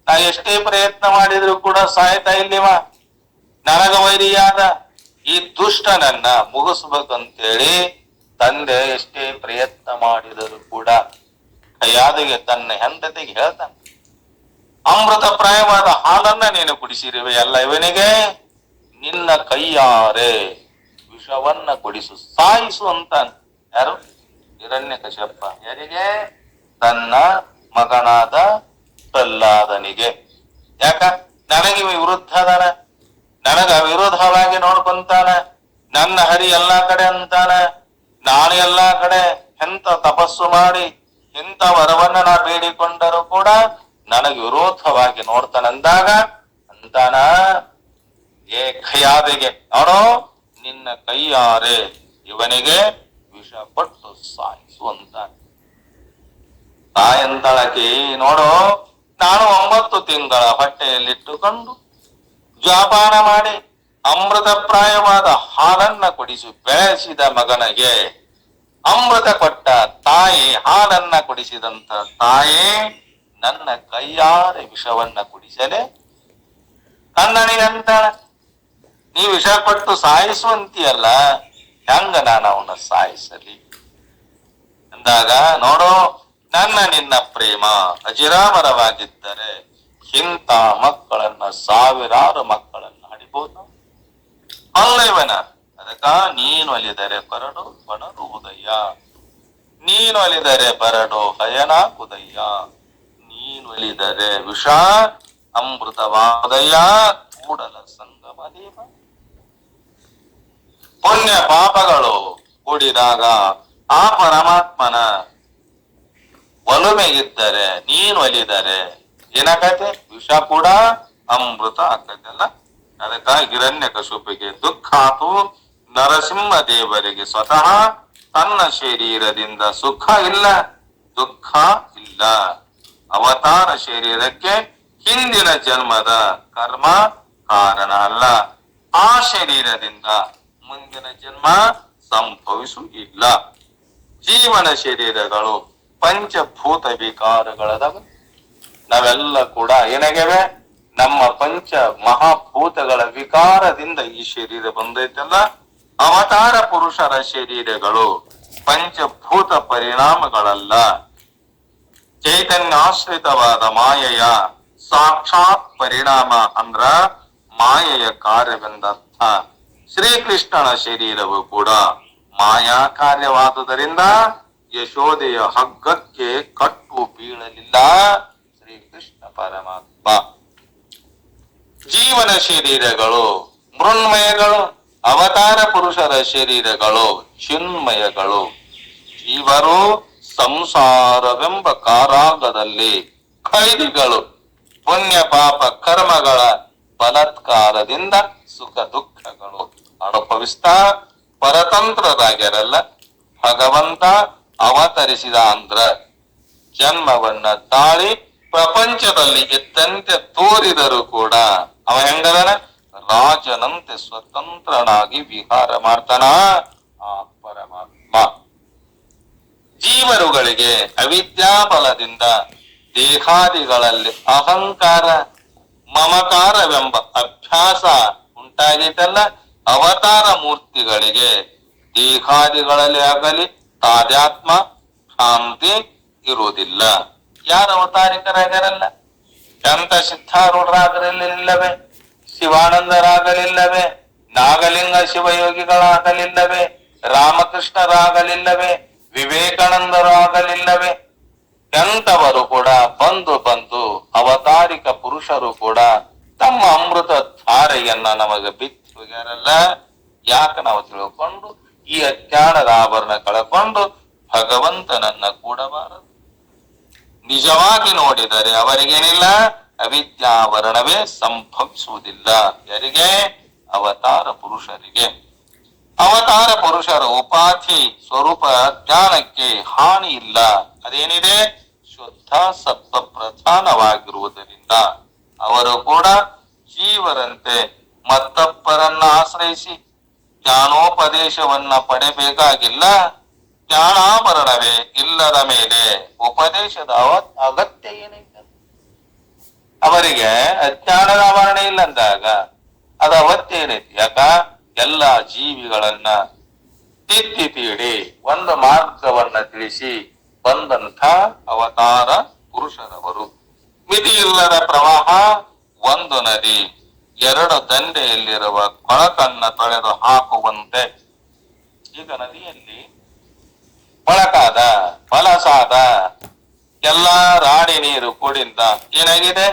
ನಾ ಎಷ್ಟೇ ಪ್ರಯತ್ನ ಮಾಡಿದ್ರು ಕೂಡ ಸಾಯ್ತಾ ಇಲ್ಲಿವ. ನನಗ ವೈರಿಯಾದ ಈ ದುಷ್ಟನನ್ನ ಮುಗಿಸ್ಬೇಕಂತೇಳಿ ತಂದೆ ಎಷ್ಟೇ ಪ್ರಯತ್ನ ಮಾಡಿದರೂ ಕೂಡ ಖಯಾದಿಗೆ ತನ್ನ ಹೆಂಡತಿಗೆ ಹೇಳ್ತಾನೆ, ಅಮೃತ ಪ್ರಾಯವಾದ ಹಾಲನ್ನ ನೀನು ಕುಡಿಸಿರುವೆ ಅಲ್ಲ ಇವನಿಗೆ, ನಿನ್ನ ಕೈಯಾರೆ ವಿಷವನ್ನ ಕುಡಿಸು, ಸಾಯಿಸು ಅಂತ. ಯಾರು? ಹಿರಣ್ಯ ಕಶ್ಯಪ. ಯಾರಿಗೆ? ತನ್ನ ಮಗನಾದ ಪ್ರಹ್ಲಾದನಿಗೆ. ಯಾಕ? ನನಗೆ ವಿರುದ್ಧ ಅದಾನ, ನನಗ ವಿರೋಧವಾಗಿ ನೋಡ್ಕೊಂತಾನ, ನನ್ನ ಹರಿ ಎಲ್ಲಾ ಕಡೆ ಅಂತಾನ, ನಾನು ಎಲ್ಲಾ ಕಡೆ ಎಂತ ತಪಸ್ಸು ಮಾಡಿ ಎಂತ ವರವನ್ನ ನಾ ಬೇಡಿಕೊಂಡರೂ ಕೂಡ ನನಗೆ ವಿರೋಧವಾಗಿ ನೋಡ್ತಾನಂದಾಗ ಅಂತಾನ, ಏ ಖಯಾದಿಗೆ ನೋಡೋ ನಿನ್ನ ಕೈಯಾರೆ ಇವನಿಗೆ ವಿಷ ಕೊಟ್ಟು ಸಾಯಿಸು ಅಂತ. ತಾಯಂತಳಕ್ಕೆ ನೋಡೋ ನಾನು 9 ತಿಂಗಳ ಹೊಟ್ಟೆಯಲ್ಲಿಟ್ಟುಕೊಂಡು ಜೋಪಾನ ಮಾಡಿ ಅಮೃತ ಪ್ರಾಯವಾದ ಹಾಲನ್ನ ಕುಡಿಸಿ ಬೆಳೆಸಿದ ಮಗನಿಗೆ ಅಮೃತ ಕೊಟ್ಟ ತಾಯಿ, ಹಾಲನ್ನ ಕುಡಿಸಿದಂತ ತಾಯಿ ನನ್ನ ಕೈಯಾರೆ ವಿಷವನ್ನ ಕುಡಿಸಲೆ ಕಣ್ಣನಿಗಂತಾಳ, ನೀ ವಿಷ ಕೊಟ್ಟು ಸಾಯಿಸುವಂತೀಯಲ್ಲ, ಹೆಂಗ ನಾನು ಅವನ ಸಾಯಿಸಲಿ ಅಂದಾಗ ನೋಡು ನನ್ನ ನಿನ್ನ ಪ್ರೇಮ ಅಜಿರಾಮರವಾಗಿದ್ದರೆ ಇಂಥ ಮಕ್ಕಳನ್ನ ಸಾವಿರಾರು ಮಕ್ಕಳನ್ನ ಹಡಿಬಹುದು. ಅಲ್ಲ ಇವನ ಅದಕ್ಕ ನೀನು ಅಲಿದರೆ ಬರಡು ಬಡರುವುದಯ್ಯ, ನೀನು ಅಲಿದರೆ ಬರಡು ಹಯನಾಗುದಯ್ಯ, ನೀನು ಅಲಿದರೆ ವಿಷ ಅಮೃತವಾದಯ್ಯ ಕೂಡಲ ಸಂಗಮ ದೇವ. ಪುಣ್ಯ ಪಾಪಗಳು ಕೂಡಿದಾಗ ಆ ಪರಮಾತ್ಮನ ಒಲುಮೆಗಿದ್ದರೆ ನೀನು ಅಲಿದರೆ ಏನಾಗತ್ತೆ? ವಿಷ ಕೂಡ ಅಮೃತ ಆಗ್ತದಲ್ಲ. ಅದಕ್ಕ ಹಿರಣ್ಯ ಕಶುಪಿಗೆ ದುಃಖ ಆತು, ನರಸಿಂಹ ದೇವರಿಗೆ ಸ್ವತಃ ತನ್ನ ಶರೀರದಿಂದ ಸುಖ ಇಲ್ಲ, ದುಃಖ ಇಲ್ಲ. ಅವತಾರ ಶರೀರಕ್ಕೆ ಹಿಂದಿನ ಜನ್ಮದ ಕರ್ಮ ಕಾರಣ ಅಲ್ಲ, ಆ ಶರೀರದಿಂದ ಮುಂದಿನ ಜನ್ಮ ಸಂಭವಿಸುವುದಿಲ್ಲ. ಜೀವನ ಶರೀರಗಳು ಪಂಚಭೂತ ವಿಕಾರಗಳದವ. ನಾವೆಲ್ಲ ಕೂಡ ಏನಾಗ್ಯವೆ? ನಮ್ಮ ಪಂಚ ಮಹಾಭೂತಗಳ ವಿಕಾರದಿಂದ ಈ ಶರೀರ ಬಂದೈತಲ್ಲ. ಅವತಾರ ಪುರುಷರ ಶರೀರಗಳು ಪಂಚಭೂತ ಪರಿಣಾಮಗಳಲ್ಲ, ಚೈತನ್ಯಾಶ್ರಿತವಾದ ಮಾಯೆಯ ಸಾಕ್ಷಾತ್ ಪರಿಣಾಮ ಅಂದ್ರ ಮಾಯೆಯ ಕಾರ್ಯವೆಂದರ್ಥ. ಶ್ರೀಕೃಷ್ಣನ ಶರೀರವು ಕೂಡ ಮಾಯಾ ಕಾರ್ಯವಾದುದರಿಂದ ಯಶೋದೆಯ ಹಗ್ಗಕ್ಕೆ ಕಟ್ಟು ಬೀಳಲಿಲ್ಲ ಶ್ರೀಕೃಷ್ಣ ಪರಮಾತ್ಮ. ಜೀವನ ಶರೀರಗಳು ಮೃಣ್ಮಯಗಳು, ಅವತಾರ ಪುರುಷರ ಶರೀರಗಳು ಚಿನ್ಮಯಗಳು. ಜೀವರು ಸಂಸಾರವೆಂಬ ಕಾರಾಗದಲ್ಲಿ ಖೈದಿಗಳು. ಪುಣ್ಯ ಪಾಪ ಕರ್ಮಗಳ ಬಲಾತ್ಕಾರದಿಂದ ಸುಖ ದುಃಖಗಳು ಅನುಭವಿಸ್ತಾ ಪರತಂತ್ರರಾಗ್ಯಾರಲ್ಲ. ಭಗವಂತ ಅವತರಿಸಿದ ಅಂದ್ರ ಜನ್ಮವನ್ನ ತಾಳಿ ಪ್ರಪಂಚದಲ್ಲಿ ಇದ್ದಂತೆ ತೋರಿದರೂ ಕೂಡ ಅವ ಹೆಂಗದನ? ರಾಜನಂತೆ ಸ್ವತಂತ್ರನಾಗಿ ವಿಹಾರ ಮಾಡ್ತಾನ ಆ ಪರಮಾತ್ಮ. ಜೀವರುಗಳಿಗೆ ಅವಿದ್ಯಾ ಬಲದಿಂದ ದೇಹಾದಿಗಳಲ್ಲಿ ಅಹಂಕಾರ ಮಮಕಾರವೆಂಬ ಅಭ್ಯಾಸ ಉಂಟಾಗಿತ್ತಲ್ಲ. ಅವತಾರ ಮೂರ್ತಿಗಳಿಗೆ ದೇಹಾದಿಗಳಲ್ಲಿ ಆಗಲಿ ತಾದ್ಯಾತ್ಮ ಶಾಂತಿ ಇರುವುದಿಲ್ಲ. ಯಾರು ಅವತಾರಿಕರಾಗರಲ್ಲ? ಶಾಂತ ಸಿದ್ಧಾರೂಢರಾಗಲಿಲ್ಲವೇ? ಶಿವಾನಂದರಾಗಲಿಲ್ಲವೇ? ನಾಗಲಿಂಗ ಶಿವಯೋಗಿಗಳಾಗಲಿಲ್ಲವೇ? ರಾಮಕೃಷ್ಣರಾಗಲಿಲ್ಲವೇ? ವಿವೇಕಾನಂದರಾಗಲಿಲ್ಲವೇ? ಎಂತವರು ಕೂಡ ಬಂದು ಅವತಾರಿಕ ಪುರುಷರು ಕೂಡ ತಮ್ಮ ಅಮೃತ ಧಾರೆಯನ್ನ ನಮಗೆ ಬಿತ್ತಿ ಹೋಗ್ಯಾರಲ್ಲ. ಯಾಕೆ ನಾವು ತಿಳ್ಕೊಂಡು ಈ ಅಜ್ಞಾನದ ಆಭರಣ ಕಳಕೊಂಡು ಭಗವಂತನನ್ನ ಕೂಡಬಾರದು? ನಿಜವಾಗಿ ನೋಡಿದರೆ ಅವರಿಗೇನಿಲ್ಲ, ಅವಿದ್ಯಾವರಣವೇ ಸಂಭವಿಸುವುದಿಲ್ಲ. ಯಾರಿಗೆ? ಅವತಾರ ಪುರುಷರಿಗೆ. ಅವತಾರ ಪುರುಷರ ಉಪಾಧಿ ಸ್ವರೂಪ ಜ್ಞಾನಕ್ಕೆ ಹಾನಿ ಇಲ್ಲ. ಅದೇನಿದೆ? ಶುದ್ಧ ಸತ್ವ ಪ್ರಧಾನವಾಗಿರುವುದರಿಂದ ಅವರು ಕೂಡ ಜೀವರಂತೆ ಮತ್ತೊಬ್ಬರನ್ನ ಆಶ್ರಯಿಸಿ ಜ್ಞಾನೋಪದೇಶವನ್ನ ಪಡೆಬೇಕಾಗಿಲ್ಲ. ಜ್ಞಾನಾಭರಣವೇ ಇಲ್ಲದ ಮೇಲೆ ಉಪದೇಶದ ಅಗತ್ಯ ಏನೈತೆ? ಅವರಿಗೆ ಅಜ್ಞಾನದ ಆವರಣ ಇಲ್ಲ ಅಂದಾಗ ಅದು ಅಗತ್ಯ ಏನೈತಿ? ಯಾಕ? ಎಲ್ಲ ಜೀವಿಗಳನ್ನ ತಿದ್ದಿ ತೀಡಿ ಒಂದು ಮಾರ್ಗವನ್ನ ತಿಳಿಸಿ ಬಂದಂಥ ಅವತಾರ ಪುರುಷರವರು. ಮಿತಿ ಇಲ್ಲದ ಪ್ರವಾಹ ಒಂದು ನದಿ ಎರಡು ದಂಡೆಯಲ್ಲಿರುವ ಕೊಳಕನ್ನ ತೊಳೆದು ಹಾಕುವಂತೆ. ಈಗ ನದಿಯಲ್ಲಿ ಕೊಳಕಾದ ಫಲಸಾದ ಎಲ್ಲಾ ರಾಣಿ ನೀರು ಕೂಡಿಂದ ಏನಾಗಿದೆ?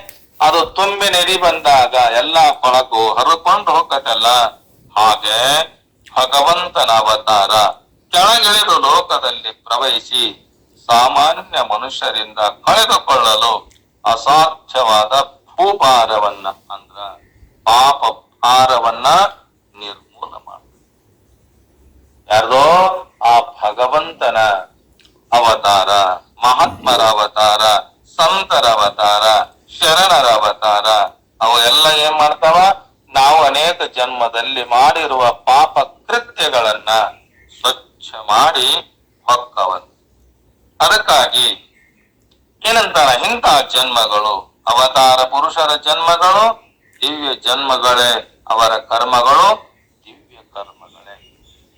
ಅದು ತುಂಬಿ ನದಿ ಬಂದಾಗ ಎಲ್ಲಾ ಕೊಳಕು ಹರಿಕೊಂಡು ಹೋಗತ್ತಲ್ಲ. ಹಾಗೆ ಭಗವಂತನ ಅವತಾರ ಕೆಳಗಿಳಿದು ಲೋಕದಲ್ಲಿ ಪ್ರವಹಿಸಿ ಸಾಮಾನ್ಯ ಮನುಷ್ಯರಿಂದ ಕಳೆದುಕೊಳ್ಳಲು ಅಸಾಧ್ಯವಾದ ಭೂಭಾರವನ್ನ ಅಂದ್ರ ಪಾಪ ಭಾರವನ್ನ ನಿರ್ಮೂಲ ಮಾಡ. ಯಾರ್ದೋ? ಆ ಭಗವಂತನ ಅವತಾರ, ಮಹಾತ್ಮರ ಅವತಾರ, ಸಂತರ ಅವತಾರ, ಶರಣರ ಅವತಾರ. ಅವು ಎಲ್ಲ ಏನ್ ಮಾಡ್ತಾವ? ನಾವು ಅನೇಕ ಜನ್ಮದಲ್ಲಿ ಮಾಡಿರುವ ಪಾಪ ಕೃತ್ಯಗಳನ್ನ ಸ್ವಚ್ಛ ಮಾಡಿ ಹೊಕ್ಕವನ್. ಅದಕ್ಕಾಗಿ ಏನಂತಾರ? ಇಂಥ ಜನ್ಮಗಳು ಅವತಾರ ಪುರುಷರ ಜನ್ಮಗಳು ದಿವ್ಯ ಜನ್ಮಗಳೇ. ಅವರ ಕರ್ಮಗಳು ದಿವ್ಯ ಕರ್ಮಗಳೇ.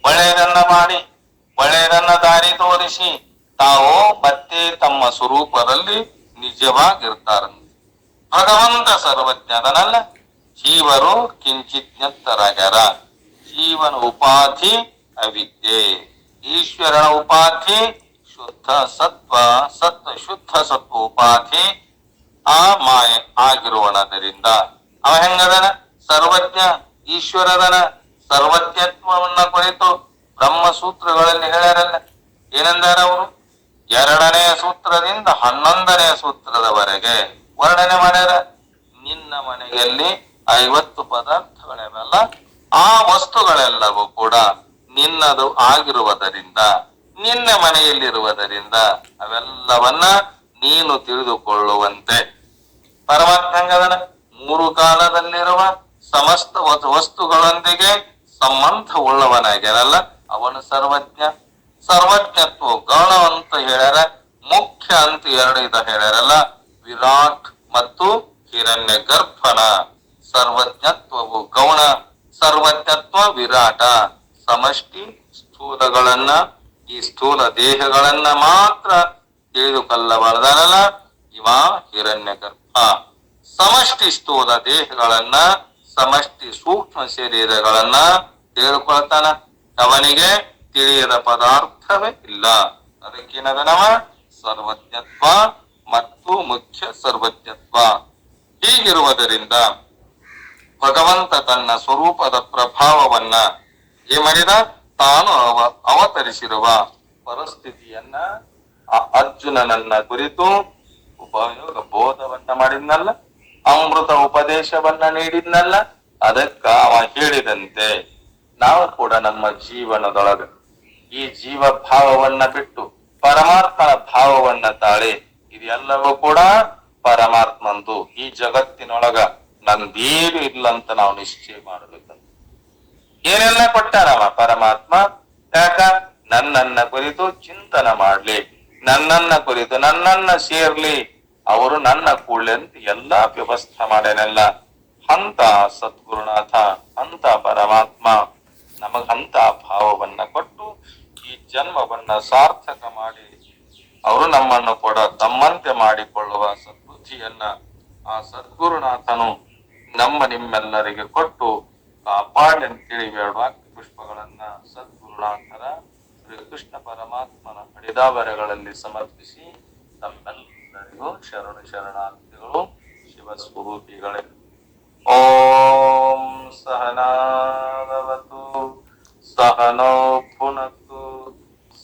ಒಳ್ಳೆಯದನ್ನ ಮಾಡಿ ಒಳ್ಳೆಯದನ್ನ ದಾರಿ ತೋರಿಸಿ ತಾವು ಮತ್ತೆ ತಮ್ಮ ಸ್ವರೂಪದಲ್ಲಿ ನಿಜವಾಗಿರ್ತಾರ. ಭಗವಂತ ಸರ್ವಜ್ಞದನಲ್ಲ, ಜೀವರು ಕಿಂಚಿಜ್ಞರಾಗ್ಯಾರ. ಜೀವನ ಉಪಾಧಿ ಅವಿದ್ಯೆ, ಈಶ್ವರನ ಉಪಾಧಿ ಶುದ್ಧ ಸತ್ವ, ಶುದ್ಧ ಸತ್ವ ಉಪಾಧಿ ಆ ಮಾಯೆ ಆಗಿರುವನದರಿಂದ ಅವ ಹೆಂಗದನ? ಸರ್ವಜ್ಞ ಈಶ್ವರದನ. ಸರ್ವಜ್ಞತ್ವವನ್ನ ಕುರಿತು ಬ್ರಹ್ಮ ಸೂತ್ರಗಳಲ್ಲಿ ಹೇಳ್ಯಾರಲ್ಲ. ಏನಂದಾರ ಅವರು? 2ನೇ ಸೂತ್ರದಿಂದ 11ನೇ ಸೂತ್ರದವರೆಗೆ ವರ್ಣನೆ ಮಾಡ್ಯಾರ. ನಿನ್ನ ಮನೆಯಲ್ಲಿ 50 ಪದಾರ್ಥಗಳಿವೆಲ್ಲ, ಆ ವಸ್ತುಗಳೆಲ್ಲವೂ ಕೂಡ ನಿನ್ನದು ಆಗಿರುವುದರಿಂದ, ನಿನ್ನ ಮನೆಯಲ್ಲಿರುವುದರಿಂದ ಅವೆಲ್ಲವನ್ನ ನೀನು ತಿಳಿದುಕೊಳ್ಳುವಂತೆ ಪರಮಾತ್ಮ ಹೆಂಗದನ? 3 ಕಾಲದಲ್ಲಿರುವ ಸಮಸ್ತ ವಸ್ತುಗಳೊಂದಿಗೆ ಸಂಬಂಧ ಉಳ್ಳವನಾಗ್ಯಾರಲ್ಲ, ಅವನು ಸರ್ವಜ್ಞ. ಸರ್ವಜ್ಞತ್ವ ಗೌಣ ಅಂತ ಹೇಳ್ಯಾರ, ಮುಖ್ಯ ಅಂತ 2 ಹೇಳ್ಯಾರಲ್ಲ. ವಿರಾಟ್ ಮತ್ತು ಹಿರಣ್ಯ ಗರ್ಭನ ಸರ್ವಜ್ಞತ್ವವು ಗೌಣ, ಸರ್ವಜ್ಞತ್ವ ವಿರಾಟ. ಸಮಷ್ಟಿ ಸ್ಥೂಲಗಳನ್ನ, ಈ ಸ್ಥೂಲ ದೇಹಗಳನ್ನ ಮಾತ್ರ ತಿಳಿದುಕೊಳ್ಳಬಾರದಲ್ಲ ಇವ ಹಿರಣ್ಯ ಗರ್ಭ. ಸಮಷ್ಟಿ ಸ್ಥೂಲ ದೇಹಗಳನ್ನ, ಸಮಷ್ಟಿ ಸೂಕ್ಷ್ಮ ಶರೀರಗಳನ್ನ ತಿಳಿದುಕೊಳ್ತಾನ. ಅವನಿಗೆ ತಿಳಿಯದ ಪದಾರ್ಥವೇ ಇಲ್ಲ. ಅದಕ್ಕೇನದ ನವ ಸರ್ವಜ್ಞತ್ವ ಮತ್ತು ಮುಖ್ಯ ಸರ್ವಜ್ಞತ್ವ. ಹೀಗಿರುವುದರಿಂದ ಭಗವಂತ ತನ್ನ ಸ್ವರೂಪದ ಪ್ರಭಾವವನ್ನ ಮಾಡಿದ, ತಾನು ಅವತರಿಸಿರುವ ಪರಿಸ್ಥಿತಿಯನ್ನ ಅರ್ಜುನನನ್ನ ಕುರಿತು ಉಪಯೋಗ ಬೋಧವನ್ನ ಮಾಡಿದ್ನಲ್ಲ, ಅಮೃತ ಉಪದೇಶವನ್ನ ನೀಡಿದ್ನಲ್ಲ. ಅದಕ್ಕ ಅವ ಹೇಳಿದಂತೆ ನಾವು ಕೂಡ ನಮ್ಮ ಜೀವನದೊಳಗ ಈ ಜೀವ ಭಾವವನ್ನ ಬಿಟ್ಟು ಪರಮಾತ್ಮನ ಭಾವವನ್ನ ತಾಳಿ, ಇದೆಲ್ಲವೂ ಕೂಡ ಪರಮಾತ್ಮಂದು. ಈ ಜಗತ್ತಿನೊಳಗ ನಂದೇನು ಇಲ್ಲ ಅಂತ ನಾವು ನಿಶ್ಚಯ ಮಾಡಬೇಕಂತ. ಏನೆಲ್ಲ ಕೊಟ್ಟಾರವ ಪರಮಾತ್ಮ? ಯಾಕ? ನನ್ನನ್ನ ಕುರಿತು ಚಿಂತನ ಮಾಡ್ಲಿ, ನನ್ನನ್ನ ಕುರಿತು ನನ್ನನ್ನ ಸೇರ್ಲಿ, ಅವರು ನನ್ನ ಕೂಡ್ಲಿ ಅಂತ ಎಲ್ಲಾ ವ್ಯವಸ್ಥೆ ಮಾಡ್ಯಾನೆಲ್ಲ. ಅಂತ ಸದ್ಗುರುನಾಥ, ಅಂತ ಪರಮಾತ್ಮ ನಮಗಂತ ಭಾವವನ್ನ ಕೊಟ್ಟು ಈ ಜನ್ಮವನ್ನ ಸಾರ್ಥಕ ಮಾಡಿ ಅವರು ನಮ್ಮನ್ನು ಕೂಡ ತಮ್ಮಂತೆ ಮಾಡಿಕೊಳ್ಳುವ ಸದ್ಬುದ್ಧಿಯನ್ನ ಆ ಸದ್ಗುರುನಾಥನು ನಿಮ್ಮೆಲ್ಲರಿಗೆ ಕೊಟ್ಟು ಕಾಪಾಡಿ ಅಂತೇಳಿ 2 ವಾಕ್ಯ ಪುಷ್ಪಗಳನ್ನ ಸದ್ಗುರುನಾಥರ ಶ್ರೀ ಕೃಷ್ಣ ಪರಮಾತ್ಮನ ಹಡಿದಾವರೆಗಳಲ್ಲಿ ಸಮರ್ಪಿಸಿ ತಮ್ಮೆಲ್ಲರಿಗೂ ಶರಣಾರ್ಥಿಗಳು. ಶಿವಸ್ವರೂಪಿಗಳೇ. ಓಂ ಸಹನಾವತು ಸಹನೋ ಭುನಕ್ತು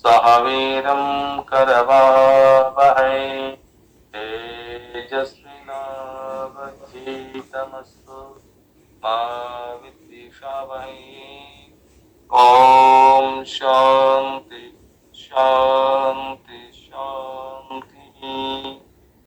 ಸಹ ವೀರಂ ಕರವಾವಹೈ ತೇಜಸ್ವಿನಾವಧೀತಮಸ್ತು